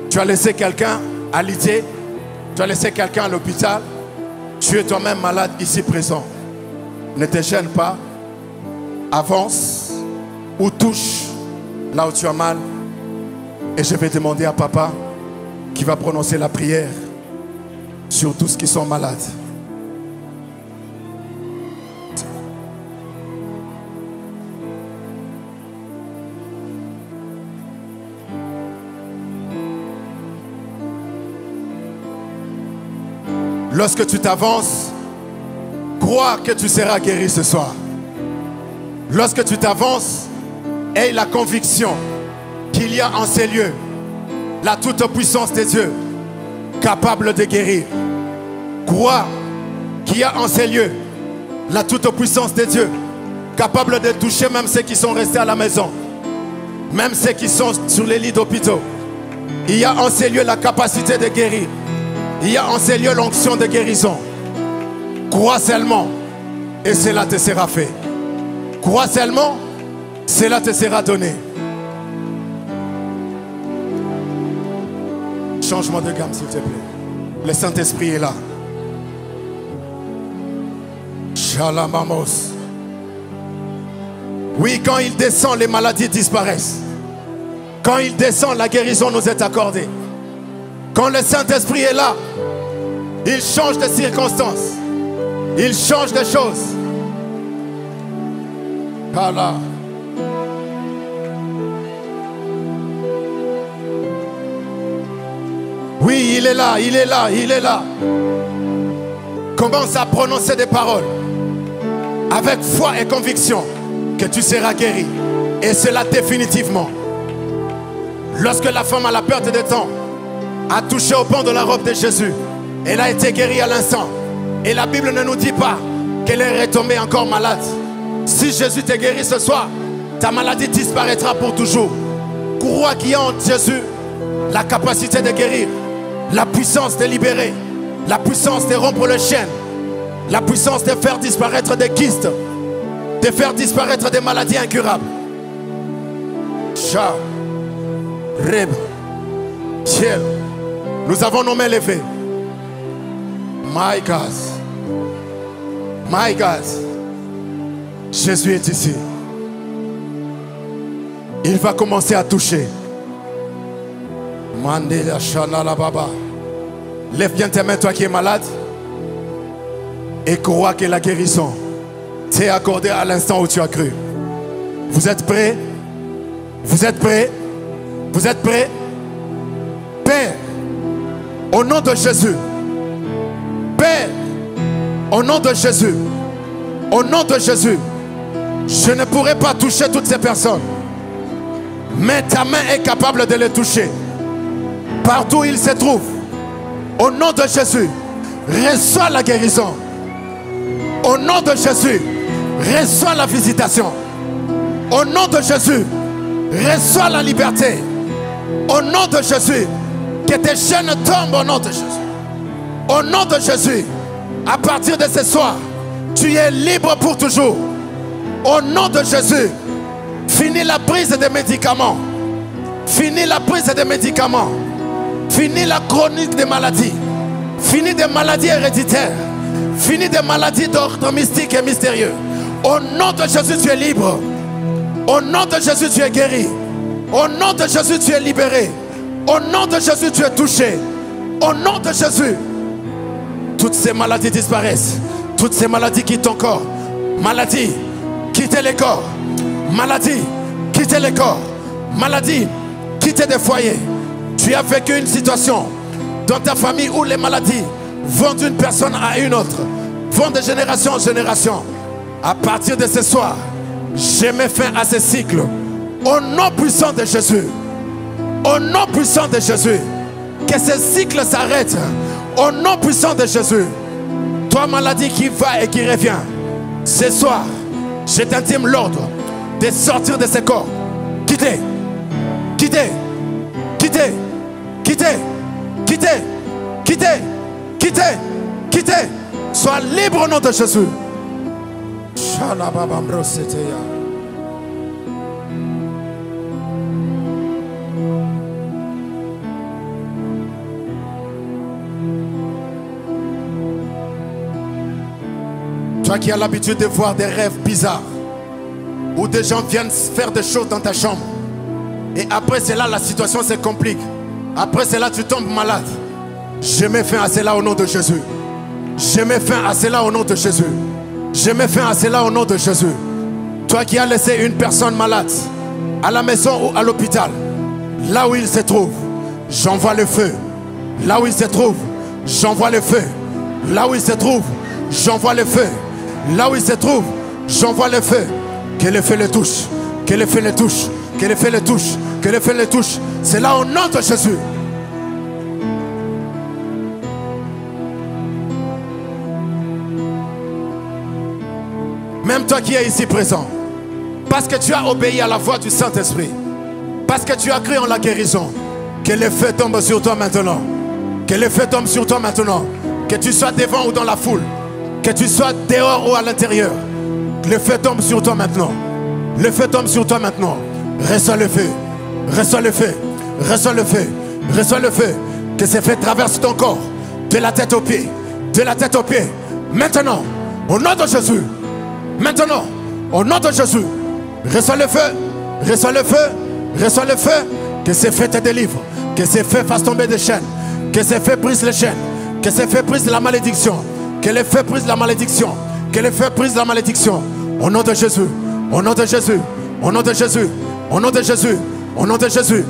Tu as laissé quelqu'un à l'idée. Tu as laissé quelqu'un à l'hôpital. Tu es toi-même malade ici présent. Ne te gêne pas. Avance ou touche là où tu as mal. Et je vais demander à papa qui va prononcer la prière sur tous ceux qui sont malades. Lorsque tu t'avances, crois que tu seras guéri ce soir. Lorsque tu t'avances, aie la conviction qu'il y a en ces lieux la toute-puissance de Dieu capable de guérir. Crois qu'il y a en ces lieux la toute-puissance de Dieu capable de toucher même ceux qui sont restés à la maison, même ceux qui sont sur les lits d'hôpitaux. Il y a en ces lieux la capacité de guérir. Il y a en ces lieux l'onction de guérison. Crois seulement et cela te sera fait. Crois seulement, cela te sera donné. Changement de gamme s'il te plaît. Le Saint-Esprit est là. Shalamamos. Oui, quand il descend, les maladies disparaissent. Quand il descend, la guérison nous est accordée. Quand le Saint-Esprit est là, il change de circonstances. Il change de choses. Voilà. Oui, il est là, il est là, il est là. Commence à prononcer des paroles avec foi et conviction que tu seras guéri. Et cela définitivement. Lorsque la femme à la perte de temps a touché au pan de la robe de Jésus, elle a été guérie à l'instant. Et la Bible ne nous dit pas qu'elle est retombée encore malade. Si Jésus te guérit ce soir, ta maladie disparaîtra pour toujours. Crois qu'il y a en Jésus la capacité de guérir, la puissance de libérer, La puissance de rompre les chaînes. La puissance de faire disparaître des kystes. De faire disparaître des maladies incurables. Cha, Reb, Ciel. Nous avons nos mains levées. My God. My God. Jésus est ici. Il va commencer à toucher. Mandela Shana la Baba. Lève bien tes mains, toi qui es malade. Et crois que la guérison t'est accordée à l'instant où tu as cru. Vous êtes prêts? Vous êtes prêts? Vous êtes prêts? Père, au nom de Jésus. Père, au nom de Jésus. Au nom de Jésus. Je ne pourrai pas toucher toutes ces personnes. Mais ta main est capable de les toucher. Partout où ils se trouvent. Au nom de Jésus. Reçois la guérison. Au nom de Jésus. Reçois la visitation. Au nom de Jésus. Reçois la liberté. Au nom de Jésus. Que tes chaînes tombent au nom de Jésus. Au nom de Jésus. À partir de ce soir, tu es libre pour toujours. Au nom de Jésus. Finis la prise des médicaments. Finis la prise des médicaments. Finis la chronique des maladies. Finis des maladies héréditaires. Finis des maladies d'ordre mystique et mystérieux. Au nom de Jésus, tu es libre. Au nom de Jésus, tu es guéri. Au nom de Jésus, tu es libéré. Au nom de Jésus, tu es touché. Au nom de Jésus, toutes ces maladies disparaissent. Toutes ces maladies quittent ton corps. Maladie, quittez les corps. Maladie, quittez les corps. Maladie, quittez des foyers. Tu as vécu une situation dans ta famille où les maladies vont d'une personne à une autre, vont de génération en génération. À partir de ce soir, je mets fin à ce cycle. Au nom puissant de Jésus. Au nom puissant de Jésus. Que ce cycle s'arrête. Au nom puissant de Jésus. Toi, maladie qui va et qui revient, ce soir, je t'intime l'ordre de sortir de ce corps. Quittez. Quittez. Quittez. Quittez. Quittez. Quittez. Quittez. Quittez. Sois libre au nom de Jésus. Toi qui as l'habitude de voir des rêves bizarres, où des gens viennent faire des choses dans ta chambre, et après cela la situation se complique, après cela tu tombes malade. Je mets fin à cela au nom de Jésus. Je mets fin à cela au nom de Jésus. Je mets fin à cela au nom de Jésus. Toi qui as laissé une personne malade à la maison ou à l'hôpital, là où il se trouve, j'envoie le feu. Là où il se trouve, j'envoie le feu. Là où il se trouve, j'envoie le feu. Là où il se trouve, j'envoie le feu. Que le feu le touche. Que le feu le touche. Que le feu le touche. Que le feu le touche. C'est là au nom de Jésus. Même toi qui es ici présent, parce que tu as obéi à la voix du Saint-Esprit, parce que tu as cru en la guérison, que le feu tombe sur toi maintenant. Que le feu tombe sur toi maintenant. Que tu sois devant ou dans la foule, que tu sois dehors ou à l'intérieur, le feu tombe sur toi maintenant. Le feu tombe sur toi maintenant. Reçois le feu. Reçois le feu. Reçois le feu. Reçois le feu. Que ce feu traverse ton corps, de la tête aux pieds. De la tête aux pieds. Maintenant, au nom de Jésus. Maintenant, au nom de Jésus. Reçois le feu. Reçois le feu. Reçois le feu. Que ce feu te délivre. Que ce feu fasse tomber des chaînes. Que ce feu brise les chaînes. Que ce feu brise la malédiction. Que le feu brise la malédiction. Que le feu brise la malédiction. Au nom de Jésus. Au nom de Jésus. Au nom de Jésus. Au nom de Jésus. Au nom de Jésus.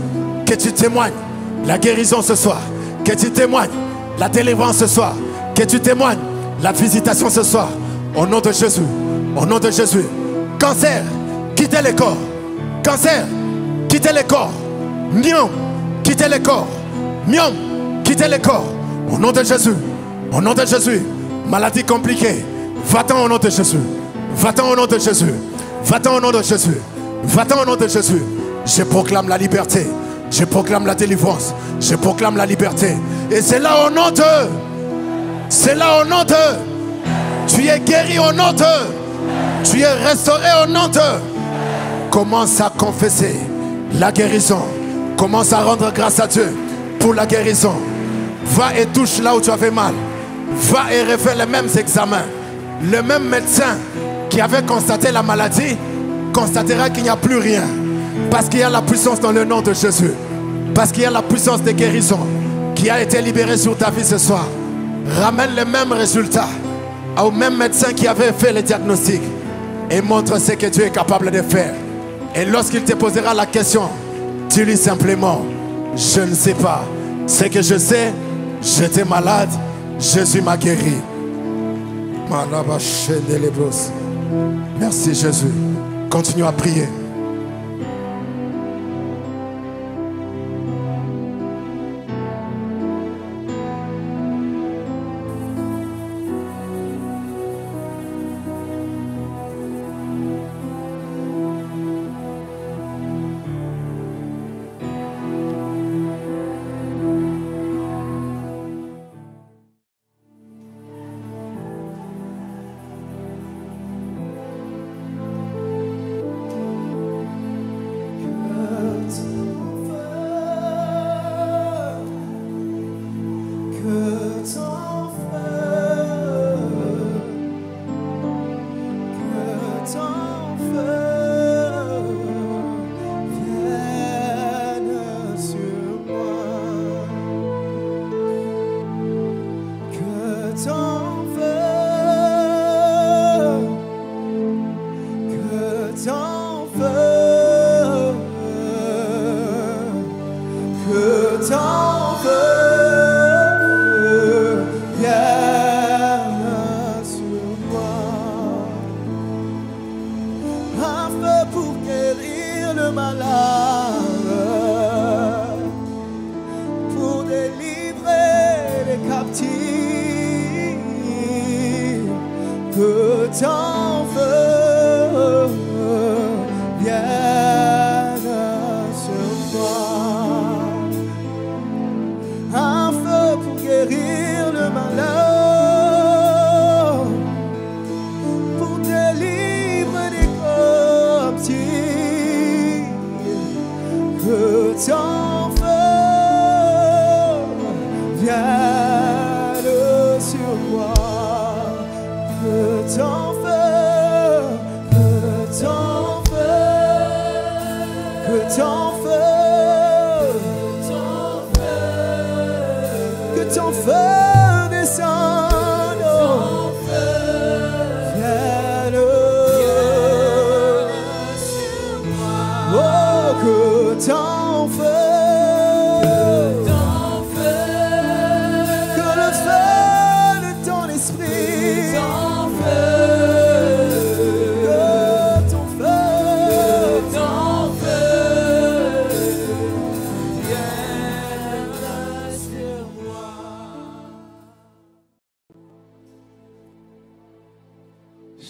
Que tu témoignes la guérison ce soir. Que tu témoignes la délivrance ce soir. Que tu témoignes la visitation ce soir. Au nom de Jésus. Au nom de Jésus. Cancer, quittez le corps. Cancer, quittez le corps. Myome, quittez le corps. Myome, quittez le corps. Au nom de Jésus. Au nom de Jésus. Maladie compliquée. Va-t'en au nom de Jésus. Va-t'en au nom de Jésus. Va-t'en au nom de Jésus. Va-t'en au nom de Jésus. Je proclame la liberté. Je proclame la délivrance. Je proclame la liberté. Et c'est là au nom de C'est là au nom de. Tu es guéri au nom de. Tu es restauré au nom de. Commence à confesser la guérison. Commence à rendre grâce à Dieu pour la guérison. Va et touche là où tu avais mal. Va et refais les mêmes examens. Le même médecin qui avait constaté la maladie constatera qu'il n'y a plus rien. Parce qu'il y a la puissance dans le nom de Jésus. Parce qu'il y a la puissance de guérison qui a été libérée sur ta vie ce soir. Ramène le même résultat au même médecin qui avait fait le diagnostic et montre ce que Dieu est capable de faire. Et lorsqu'il te posera la question, dis-lui simplement: je ne sais pas. Ce que je sais, j'étais malade, Jésus m'a guéri. Merci Jésus. Continue à prier.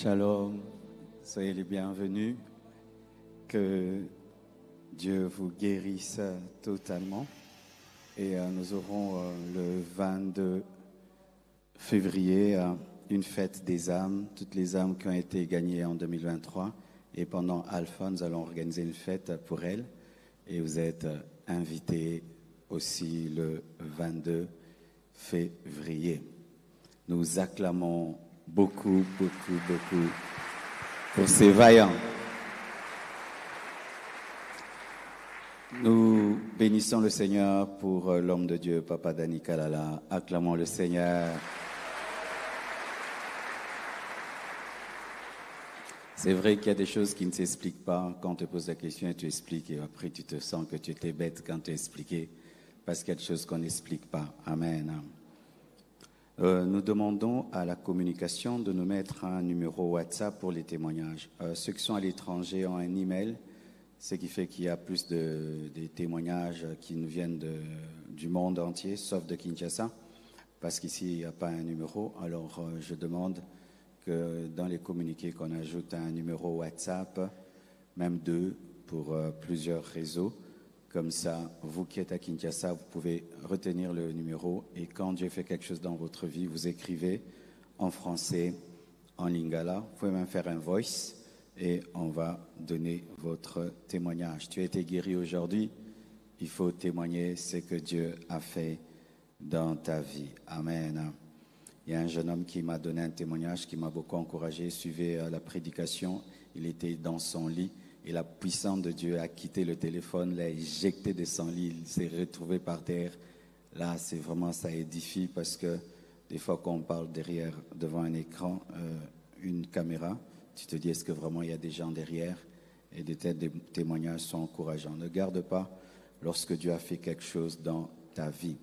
Shalom, soyez les bienvenus, que Dieu vous guérisse totalement. Et nous aurons le 22 février une fête des âmes, toutes les âmes qui ont été gagnées en 2023. Et pendant Alpha, nous allons organiser une fête pour elles. Et vous êtes invités aussi le 22 février. Nous acclamons beaucoup pour ces vaillants. Nous bénissons le Seigneur pour l'homme de Dieu, Papa Danny Kalala. Acclamons le Seigneur. C'est vrai qu'il y a des choses qui ne s'expliquent pas. Quand on te pose la question et tu expliques, et après tu te sens que tu étais bête quand tu as expliqué, parce qu'il y a des choses qu'on n'explique pas. Amen. Nous demandons à la communication de nous mettre un numéro WhatsApp pour les témoignages. Ceux qui sont à l'étranger ont un email, ce qui fait qu'il y a plus des témoignages qui nous viennent du monde entier, sauf de Kinshasa, parce qu'ici, il n'y a pas un numéro. Alors, je demande que dans les communiqués, qu'on ajoute un numéro WhatsApp, même deux, pour plusieurs réseaux, Comme ça, vous qui êtes à Kinshasa, vous pouvez retenir le numéro et quand Dieu fait quelque chose dans votre vie, vous écrivez en français, en lingala. Vous pouvez même faire un voice et on va donner votre témoignage. Tu as été guéri aujourd'hui, il faut témoigner ce que Dieu a fait dans ta vie. Amen. Il y a un jeune homme qui m'a donné un témoignage qui m'a beaucoup encouragé. Suivait la prédication, il était dans son lit. Et la puissance de Dieu a quitté le téléphone, l'a éjecté de son lit, il s'est retrouvé par terre. Là, c'est vraiment, ça édifie parce que des fois quand on parle devant un écran, une caméra, tu te dis est-ce que vraiment il y a des gens derrière? Et des témoignages sont encourageants. Ne garde pas lorsque Dieu a fait quelque chose dans ta vie.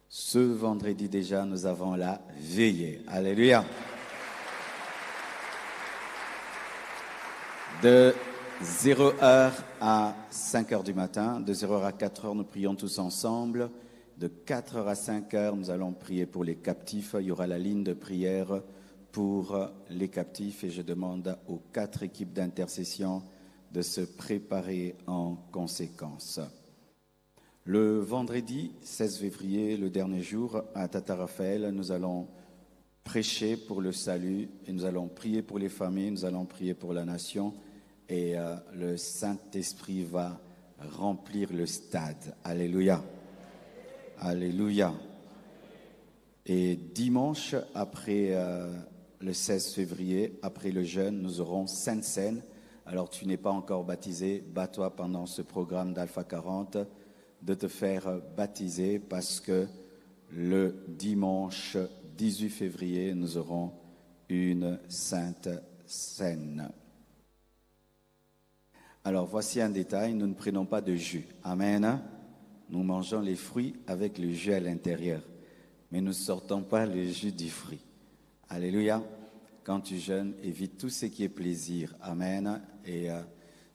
Ce vendredi déjà, nous avons la veillée. Alléluia. De 0h à 5h du matin, de 0h à 4h, nous prions tous ensemble. De 4h à 5h, nous allons prier pour les captifs. Il y aura la ligne de prière pour les captifs et je demande aux 4 équipes d'intercession de se préparer en conséquence. Le vendredi 16 février, le dernier jour, à Tata Raphaël, nous allons prêcher pour le salut et nous allons prier pour les familles, nous allons prier pour la nation et le Saint-Esprit va remplir le stade. Alléluia. Alléluia. Et dimanche, après le 16 février, après le jeûne, nous aurons Sainte Seine. Alors tu n'es pas encore baptisé, bats-toi pendant ce programme d'Alpha 40 de te faire baptiser parce que le dimanche 18 février, nous aurons une Sainte Seine. Alors voici un détail, nous ne prenons pas de jus. Amen. Nous mangeons les fruits avec le jus à l'intérieur, mais nous ne sortons pas le jus du fruit. Alléluia. Quand tu jeûnes, évite tout ce qui est plaisir. Amen. Et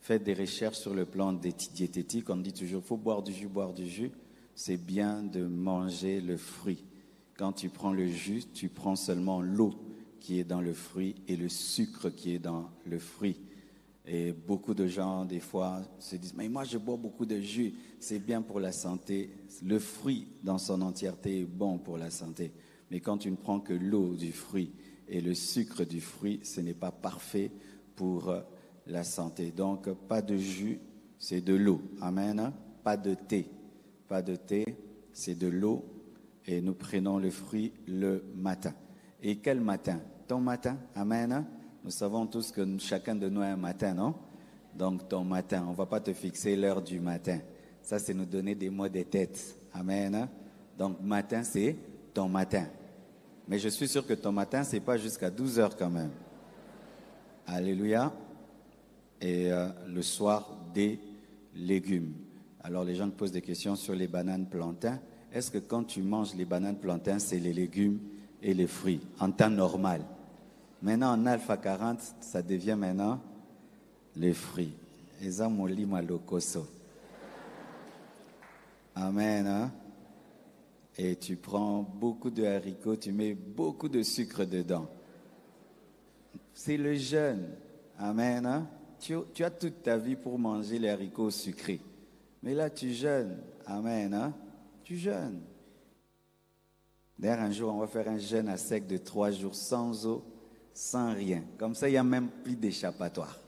faites des recherches sur le plan diététique. On dit toujours, il faut boire du jus, boire du jus. C'est bien de manger le fruit. Quand tu prends le jus, tu prends seulement l'eau qui est dans le fruit et le sucre qui est dans le fruit. Et beaucoup de gens, des fois, se disent, mais moi, je bois beaucoup de jus, c'est bien pour la santé. Le fruit, dans son entièreté, est bon pour la santé. Mais quand tu ne prends que l'eau du fruit et le sucre du fruit, ce n'est pas parfait pour la santé. Donc, pas de jus, c'est de l'eau. Amen. Pas de thé. Pas de thé, c'est de l'eau. Et nous prenons le fruit le matin. Et quel matin? Ton matin? Amen. Nous savons tous que chacun de nous a un matin, non? Donc, ton matin, on ne va pas te fixer l'heure du matin. Ça, c'est nous donner des mots de tête. Amen. Donc, matin, c'est ton matin. Mais je suis sûr que ton matin, ce n'est pas jusqu'à 12 heures quand même. Alléluia. Et le soir, des légumes. Alors, les gens me posent des questions sur les bananes plantains. Est-ce que quand tu manges les bananes plantains, c'est les légumes et les fruits en temps normal? Maintenant, en Alpha 40, ça devient maintenant les fruits. Amen. Hein? Et tu prends beaucoup de haricots, tu mets beaucoup de sucre dedans. C'est le jeûne. Amen. Hein? Tu as toute ta vie pour manger les haricots sucrés. Mais là, tu jeûnes. Amen. Hein? Tu jeûnes. D'ailleurs, un jour, on va faire un jeûne à sec de 3 jours sans eau, sans rien. Comme ça, il n'y a même plus d'échappatoire.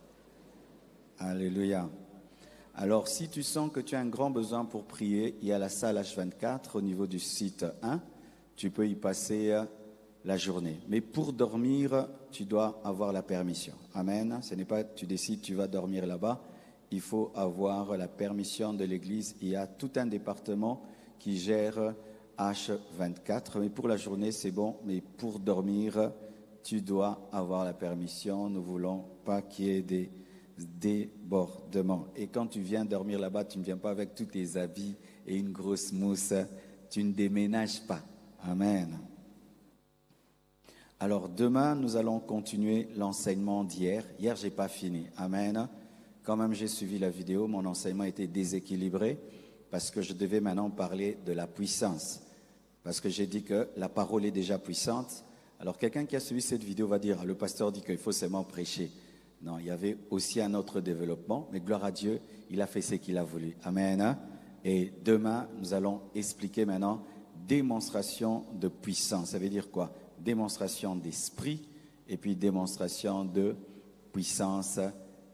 Alléluia. Alors, si tu sens que tu as un grand besoin pour prier, il y a la salle H24 au niveau du site 1. Tu peux y passer la journée. Mais pour dormir, tu dois avoir la permission. Amen. Ce n'est pas tu décides, tu vas dormir là-bas. Il faut avoir la permission de l'église. Il y a tout un département qui gère H24. Mais pour la journée, c'est bon. Mais pour dormir, tu dois avoir la permission. Nous ne voulons pas qu'il y ait des débordements. Et quand tu viens dormir là-bas, tu ne viens pas avec tous tes habits et une grosse mousse. Tu ne déménages pas. Amen. Alors demain, nous allons continuer l'enseignement d'hier. Hier, je n'ai pas fini. Amen. Quand même, j'ai suivi la vidéo. Mon enseignement était déséquilibré parce que je devais maintenant parler de la puissance. Parce que j'ai dit que la parole est déjà puissante. Alors quelqu'un qui a suivi cette vidéo va dire, le pasteur dit qu'il faut seulement prêcher. Non, il y avait aussi un autre développement, mais gloire à Dieu, il a fait ce qu'il a voulu. Amen. Et demain, nous allons expliquer maintenant démonstration de puissance. Ça veut dire quoi? Démonstration d'esprit et puis démonstration de puissance,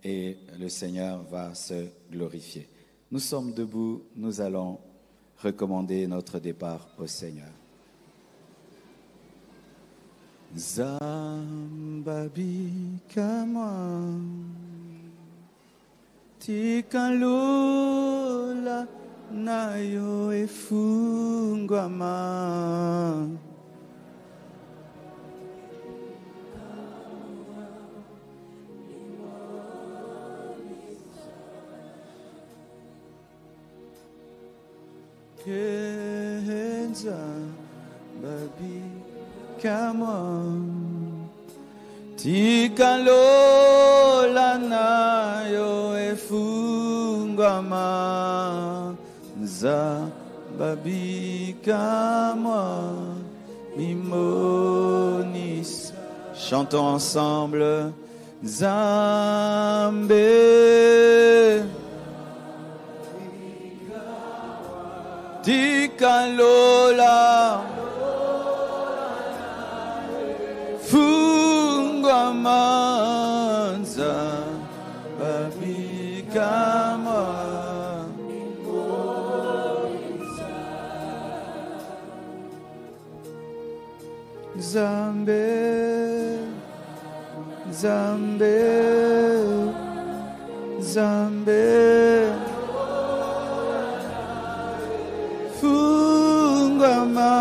et le Seigneur va se glorifier. Nous sommes debout, nous allons recommander notre départ au Seigneur. Zambabi kamwa tikalula nayo efungwama kenza babi kamwa tikalola nayo efungwama za babi kamwa mimonis. Chantons ensemble. Zambe tikalola fungwamanza babikama Zambe Zambe Zambe fungwama.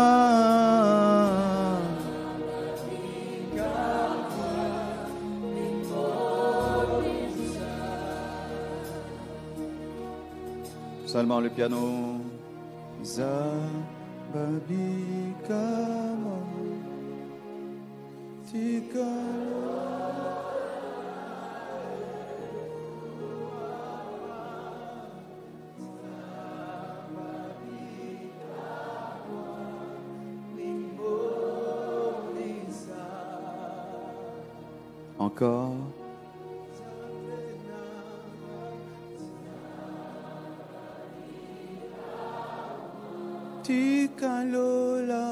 Seulement le piano. Zababikama encore. Tikalola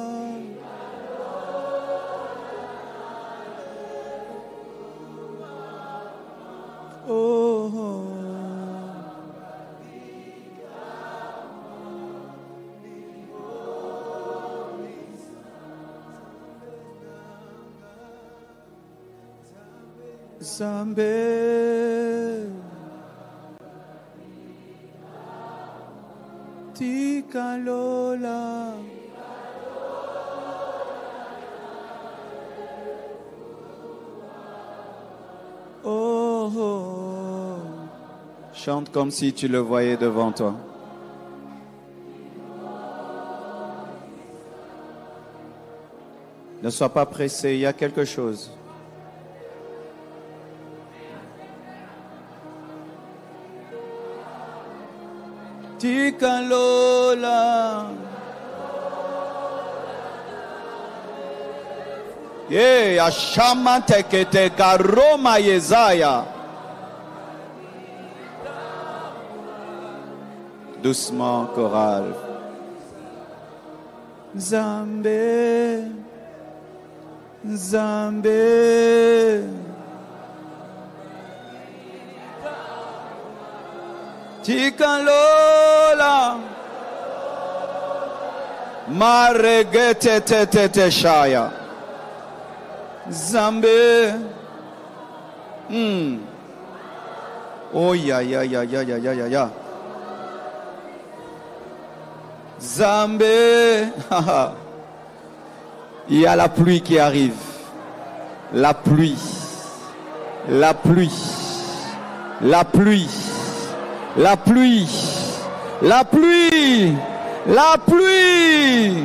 oh, oh. Zambe tikalola oh, oh. Chante comme si tu le voyais devant toi. Ne sois pas pressé, il y a quelque chose. Tikalola ye ashama tekete karoma yezaya. Doucement chorale. Zambe Zambe Tikalola Maregete tete shaya Zambe Oh ya Zambe il y a la pluie qui arrive. La pluie. La pluie. La pluie. La pluie. La pluie. La pluie.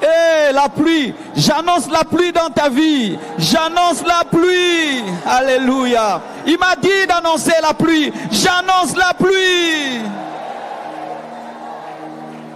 Eh, la pluie. J'annonce la pluie dans ta vie. J'annonce la pluie. Alléluia. Il m'a dit d'annoncer la pluie. J'annonce la pluie.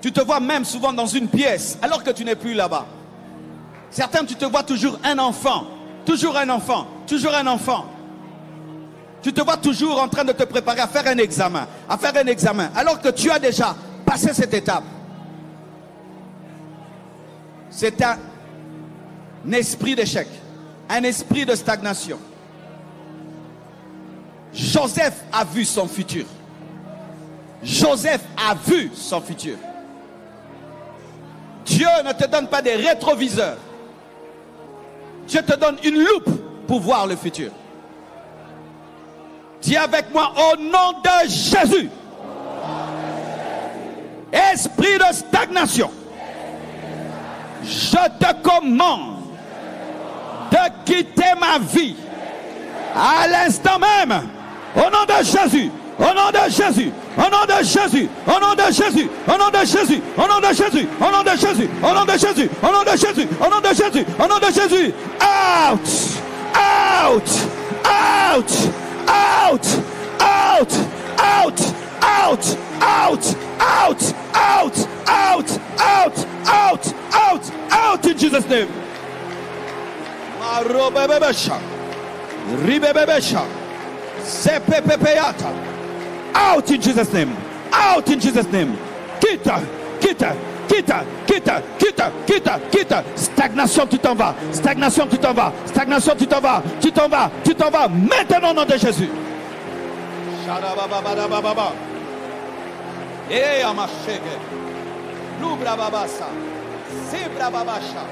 Tu te vois même souvent dans une pièce alors que tu n'es plus là-bas. Certains, tu te vois toujours un enfant. Toujours un enfant. Toujours un enfant. Tu te vois toujours en train de te préparer à faire un examen. À faire un examen. Alors que tu as déjà passé cette étape. C'est un esprit d'échec. Un esprit de stagnation. Joseph a vu son futur. Joseph a vu son futur. Dieu ne te donne pas des rétroviseurs. Dieu te donne une loupe pour voir le futur. Dis avec moi au nom de Jésus. Esprit de stagnation. Je te commande de quitter ma vie à l'instant même. Au nom de Jésus. Au nom de Jésus, au nom de Jésus, au nom de Jésus, au nom de Jésus, au nom de Jésus, au nom de Jésus, au nom de Jésus, au nom de Jésus, au nom de Jésus, au nom de Jésus. Out, out, out, out, out, out, out, out, out, out, out, out, out, out, out in Jesus' name. Marobebesha, ribebebesha, sepepepeata. Out in Jesus' name. Out in Jesus' name. Quitte, quitte, quitte, quitte, quitte, quitte, quitte. Stagnation, tu t'en vas. Stagnation, tu t'en vas. Stagnation, tu t'en vas. Tu t'en vas. Tu t'en vas. Maintenant au nom de Jésus. Shadababababababa. Eh amashege. Lubra babasa. Zebra babasha.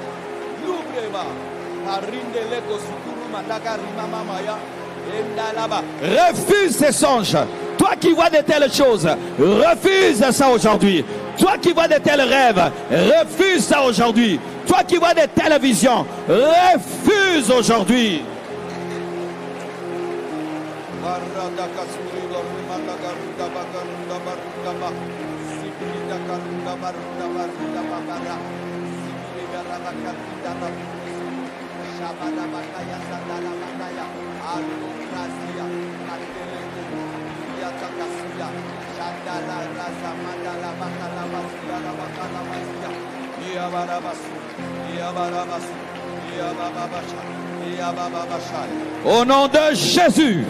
Lubreba. Arinde leko sukuru mandaka rima mamaya. Refuse ces songes. Toi qui vois de telles choses, refuse ça aujourd'hui. Toi qui vois de tels rêves, refuse ça aujourd'hui. Toi qui vois de telles visions, refuse aujourd'hui. Au nom de Jésus,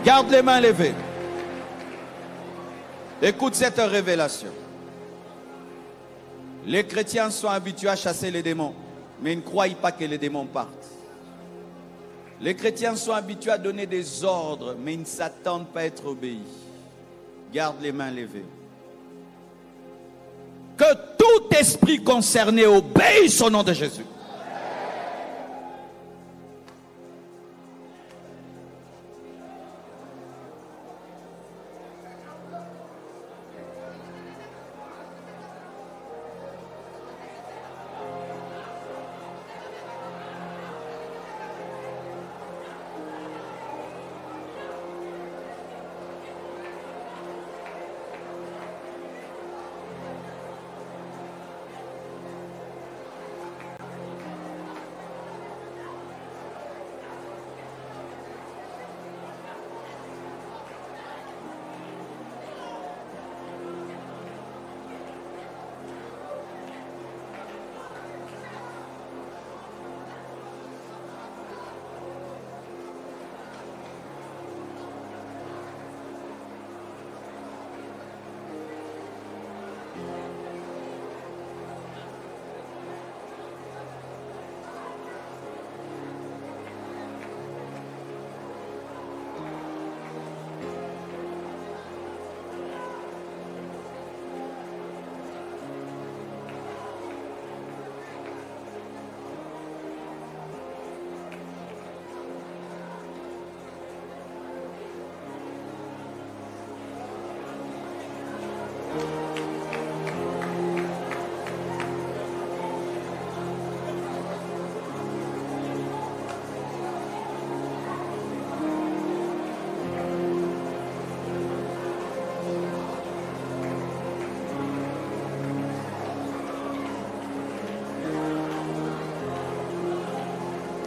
garde les mains levées. Écoute cette révélation. Les chrétiens sont habitués à chasser les démons, mais ils ne croient pas que les démons partent. Les chrétiens sont habitués à donner des ordres, mais ils ne s'attendent pas à être obéis. Garde les mains levées. Que tout esprit concerné obéisse au nom de Jésus.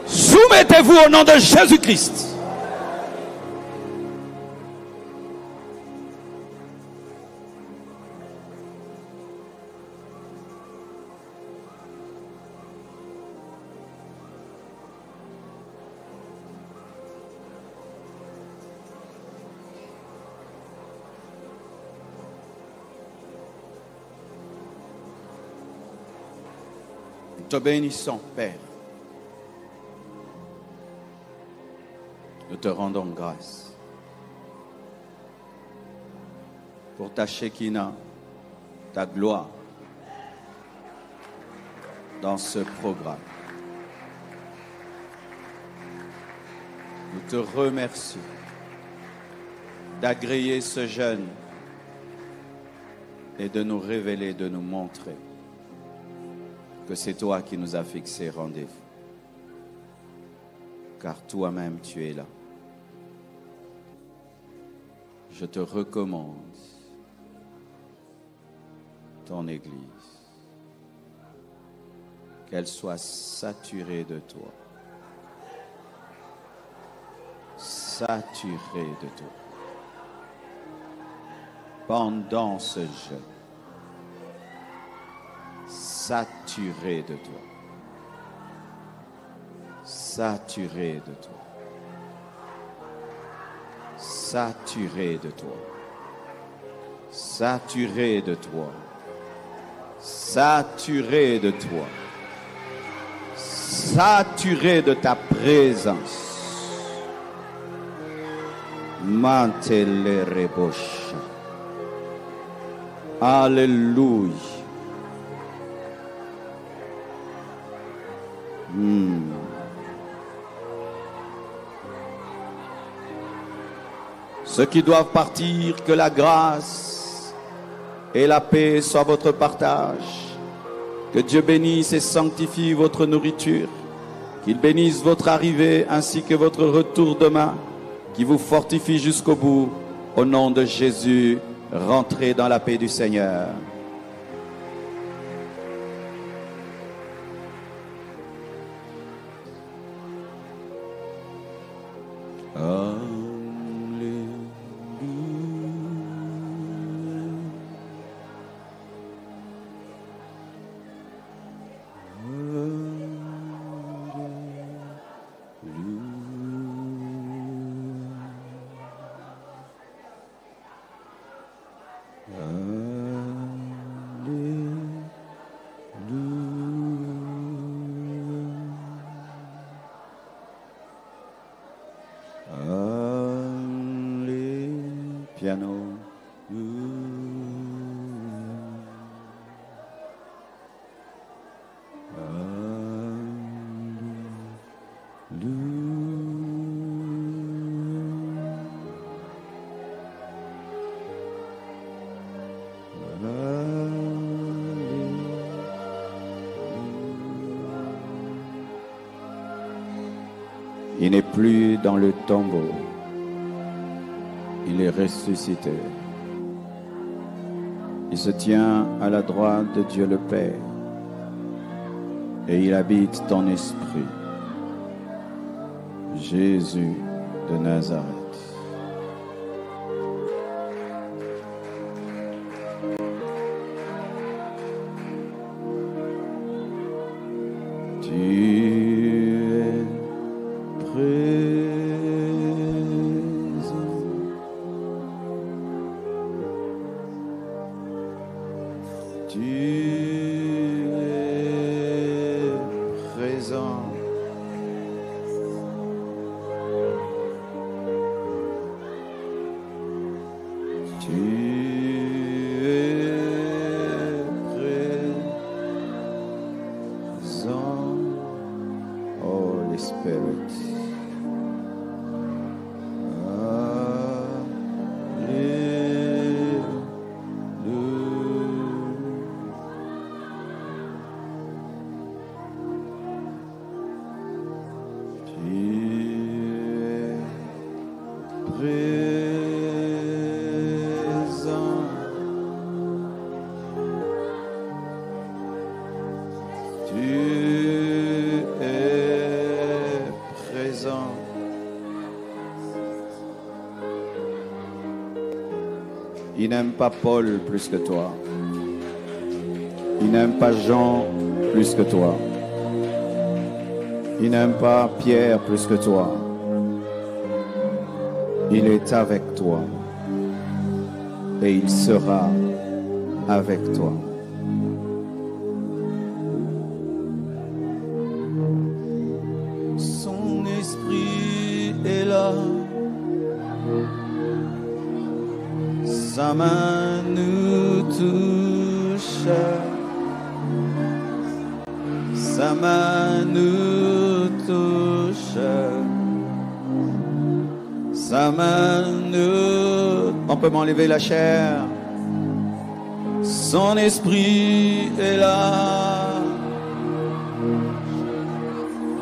Soumettez-vous au nom de Jésus-Christ. te bénissons, Père. Nous te rendons grâce pour ta Shekinah, ta gloire dans ce programme. Nous te remercions d'agréer ce jeûne et de nous révéler, de nous montrer que c'est toi qui nous as fixé rendez-vous. Car toi-même tu es là. Je te recommande ton Église, qu'elle soit saturée de toi, saturée de toi, pendant ce jeûne, saturée de toi, saturée de toi, saturée de toi, saturée de toi, saturée de toi, saturée de ta présence. Mantele rebosha. Alléluia. Ceux qui doivent partir, que la grâce et la paix soient votre partage. Que Dieu bénisse et sanctifie votre nourriture. Qu'il bénisse votre arrivée ainsi que votre retour demain. Qu'il vous fortifie jusqu'au bout. Au nom de Jésus, rentrez dans la paix du Seigneur. Piano. Il n'est plus dans le tombeau. Il est ressuscité. Il se tient à la droite de Dieu le Père. Et il habite ton esprit. Jésus de Nazareth. Il n'aime pas Paul plus que toi. Il n'aime pas Jean plus que toi. Il n'aime pas Pierre plus que toi. Il est avec toi. Et il sera avec toi. main nous touche. Sa main nous touche. Sa main nous... On peut m'enlever la chair. Son esprit est là.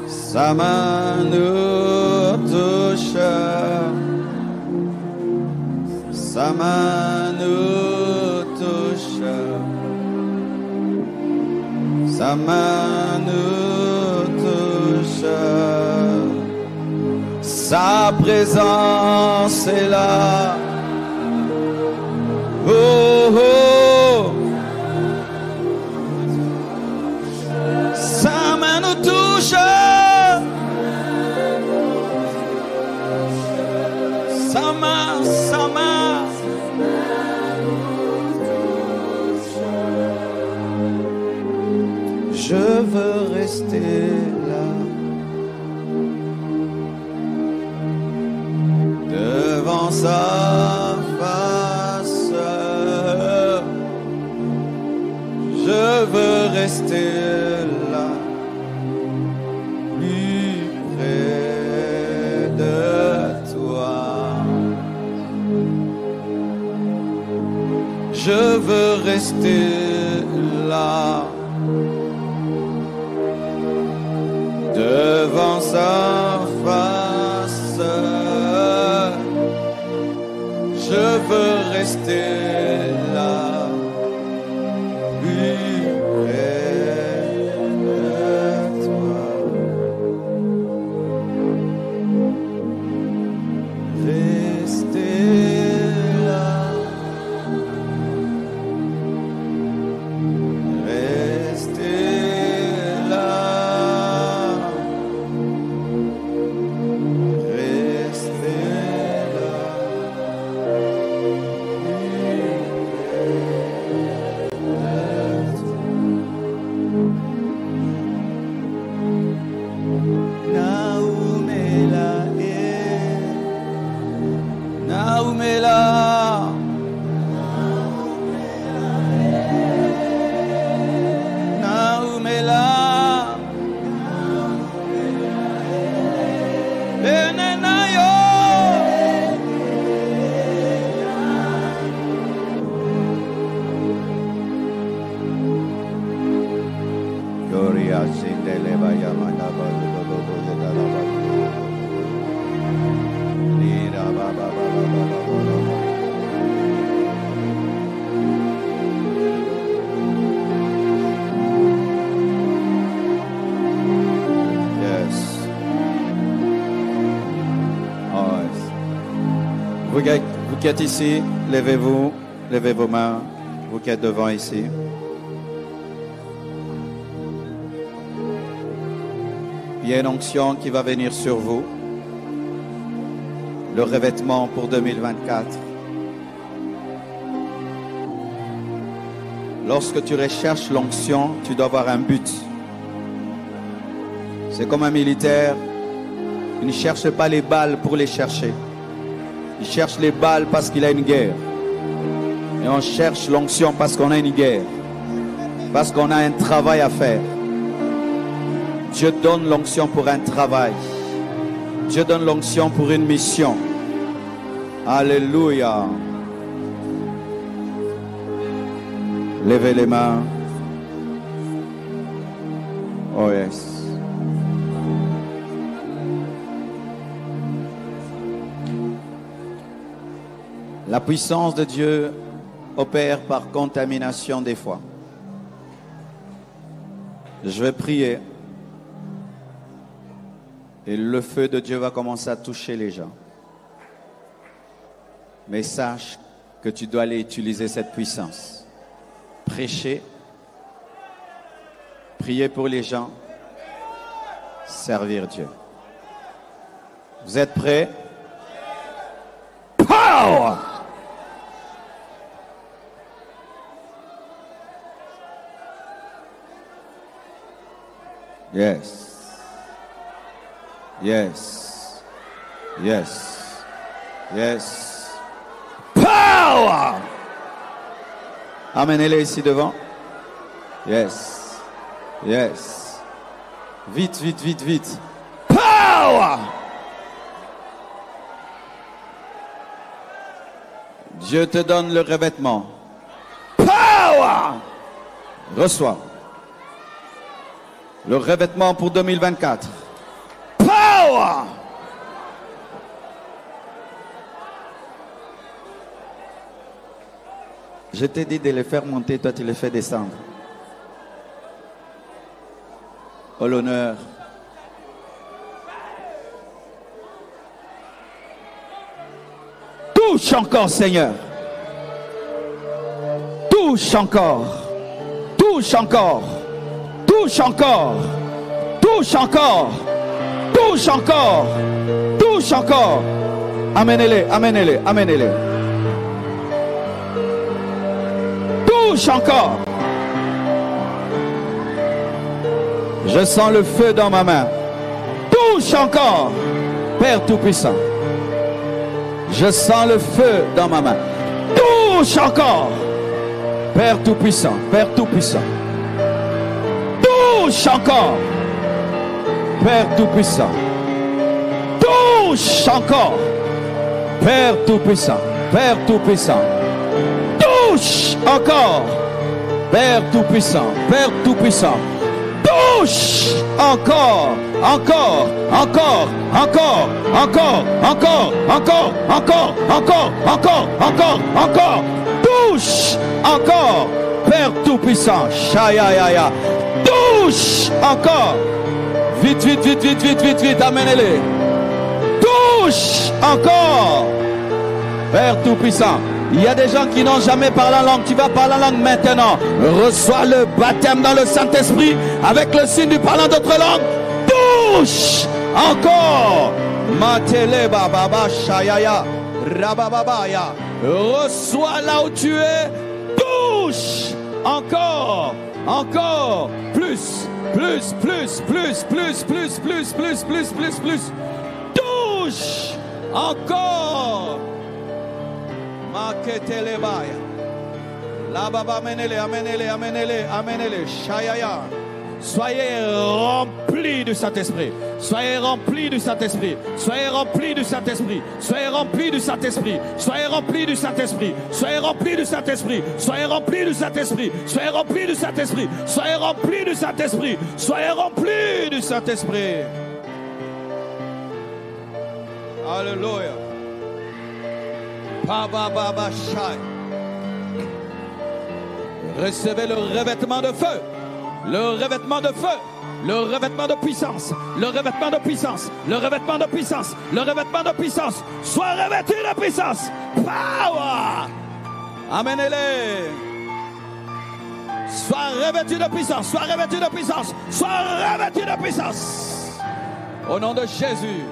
Sa main nous touche. Sa main nous touche. Sa main nous touche. Sa présence est là. Oh, oh. Sa main nous touche. Sa main, sa main. Je veux rester là, devant sa face. Je veux rester là, plus près de toi. Je veux rester là, devant sa face. Je veux rester là, plus près de toi. Rester là, rester là. Vous qui êtes ici, levez-vous, levez vos mains, vous qui êtes devant ici. Il y a une onction qui va venir sur vous, le revêtement pour 2024. Lorsque tu recherches l'onction, tu dois avoir un but. C'est comme un militaire, il ne cherche pas les balles pour les chercher. Il cherche les balles parce qu'il a une guerre. Et on cherche l'onction parce qu'on a une guerre. Parce qu'on a un travail à faire. Dieu donne l'onction pour un travail. Dieu donne l'onction pour une mission. Alléluia. Levez les mains. Oh yes. La puissance de Dieu opère par contamination des fois. Je vais prier et le feu de Dieu va commencer à toucher les gens. Mais sache que tu dois aller utiliser cette puissance. Prêcher, prier pour les gens, servir Dieu. Vous êtes prêts? Power! Yes. Yes. Yes. Yes. Power! Amenez-les ici devant. Yes. Yes. Vite, vite, vite, vite. Power! Dieu te donne le revêtement. Power! Reçois. Le revêtement pour 2024. Power! Je t'ai dit de les faire monter, toi tu les fais descendre. Oh l'honneur. Touche encore, Seigneur. Touche encore. Touche encore. Touche encore. Touche encore. Touche encore. Touche encore. Amenez-les, amenez-les, amenez-les. Touche encore. Je sens le feu dans ma main. Touche encore. Père Tout-Puissant. Je sens le feu dans ma main. Touche encore. Père Tout-Puissant. Père Tout-Puissant. Touche encore. Père Tout-Puissant. Touche encore. Père Tout-Puissant. Père Tout-Puissant. Touche encore. Père Tout-Puissant. Père Tout-Puissant. Touche encore. Encore. Encore. Encore. Encore. Encore. Encore. Encore. Encore. Encore. Encore. Encore. Touche encore. Père Tout-Puissant. Shaya. Touche encore. Vite, vite, vite, vite, vite, vite, vite. Amenez-les. Touche encore. Père Tout-Puissant. Il y a des gens qui n'ont jamais parlé en langue. Tu vas parler en langue maintenant. Reçois le baptême dans le Saint-Esprit avec le signe du parlant d'autres langues. Touche encore. Matele baba shayaya rabababaya. Reçois là où tu es. Touche encore. Encore. Plus. Touche encore. Maketelebaya. La baba amenez-les. Shayaya. Soyez remplis du Saint-Esprit. Soyez remplis du Saint-Esprit. Soyez remplis du Saint-Esprit. Soyez remplis du Saint-Esprit. Soyez remplis du Saint-Esprit. Soyez remplis du Saint-Esprit. Soyez remplis du Saint-Esprit. Soyez remplis du Saint-Esprit. Soyez remplis du Saint-Esprit. Soyez remplis du Saint-Esprit. Alléluia. Baba Shai. Recevez le revêtement de feu. Le revêtement de feu, le revêtement de puissance, le revêtement de puissance, le revêtement de puissance, le revêtement de puissance. Sois revêtu de puissance. Power. Amenez-les. Sois revêtu de puissance, sois revêtu de puissance, sois revêtu de puissance. Au nom de Jésus.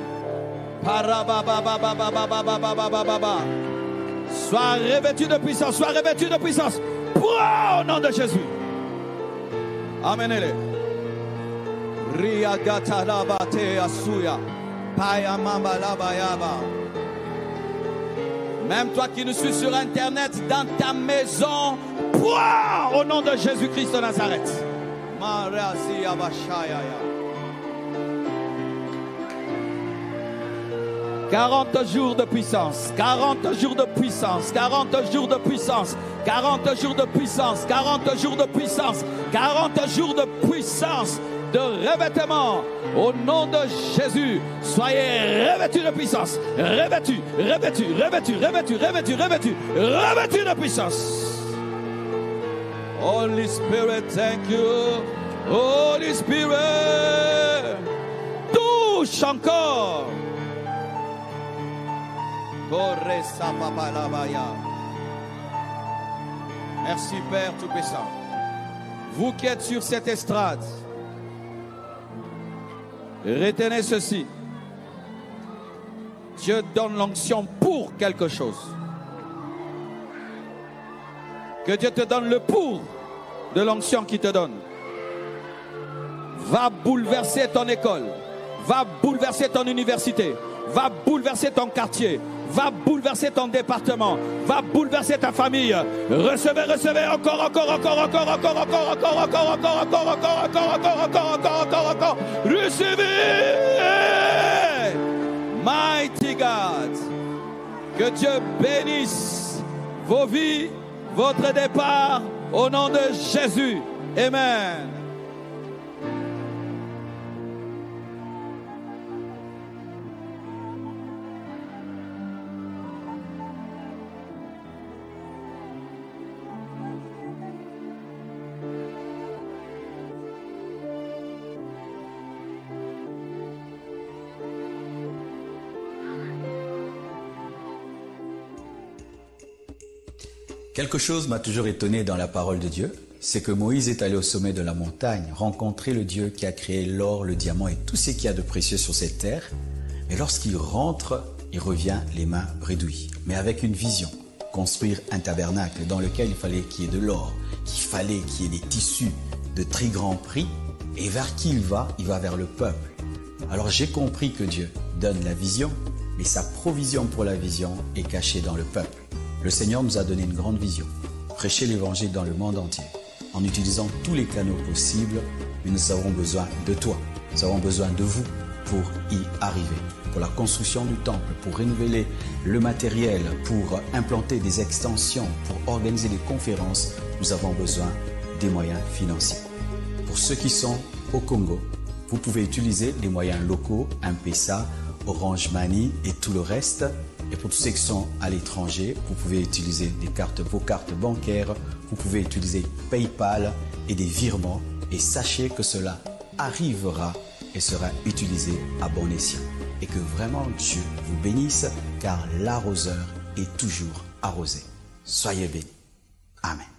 Sois revêtu de puissance, sois revêtu de puissance. Au nom de Jésus. Amenez-les. Riagata labate asuya. Paya mamba labayaba. Même toi qui nous suis sur internet, dans ta maison, au nom de Jésus-Christ de Nazareth. 40 jours de puissance, 40 jours de puissance, 40 jours de puissance, 40 jours de puissance, 40 jours de puissance, 40 jours de puissance, de revêtement. Au nom de Jésus, soyez revêtus de puissance, revêtus de puissance. Holy Spirit, thank you. Holy Spirit, touche encore. Merci Père Tout-Puissant. Vous qui êtes sur cette estrade, retenez ceci. Dieu donne l'onction pour quelque chose. Que Dieu te donne le pour de l'onction qu'il te donne. Va bouleverser ton école. Va bouleverser ton université. Va bouleverser ton quartier. va bouleverser ton département, va bouleverser ta famille. Recevez, recevez, encore. Recevez. Mighty God. Que Dieu bénisse vos vies, votre départ, au nom de Jésus. Amen. Quelque chose m'a toujours étonné dans la parole de Dieu, c'est que Moïse est allé au sommet de la montagne, rencontrer le Dieu qui a créé l'or, le diamant et tout ce qu'il y a de précieux sur cette terre. Mais lorsqu'il rentre, il revient les mains bredouilles, mais avec une vision, construire un tabernacle dans lequel il fallait qu'il y ait de l'or, qu'il fallait qu'il y ait des tissus de très grand prix. Et vers qui il va vers le peuple. Alors j'ai compris que Dieu donne la vision, mais sa provision pour la vision est cachée dans le peuple. Le Seigneur nous a donné une grande vision, prêcher l'évangile dans le monde entier, en utilisant tous les canaux possibles, mais nous avons besoin de toi, nous avons besoin de vous pour y arriver. Pour la construction du temple, pour renouveler le matériel, pour implanter des extensions, pour organiser des conférences, nous avons besoin des moyens financiers. Pour ceux qui sont au Congo, vous pouvez utiliser les moyens locaux, M-Pesa, Orange Money et tout le reste. Et pour tous ceux qui sont à l'étranger, vous pouvez utiliser vos cartes bancaires, vous pouvez utiliser PayPal et des virements. Et sachez que cela arrivera et sera utilisé à bon escient. Et que vraiment Dieu vous bénisse, car l'arroseur est toujours arrosé. Soyez bénis. Amen.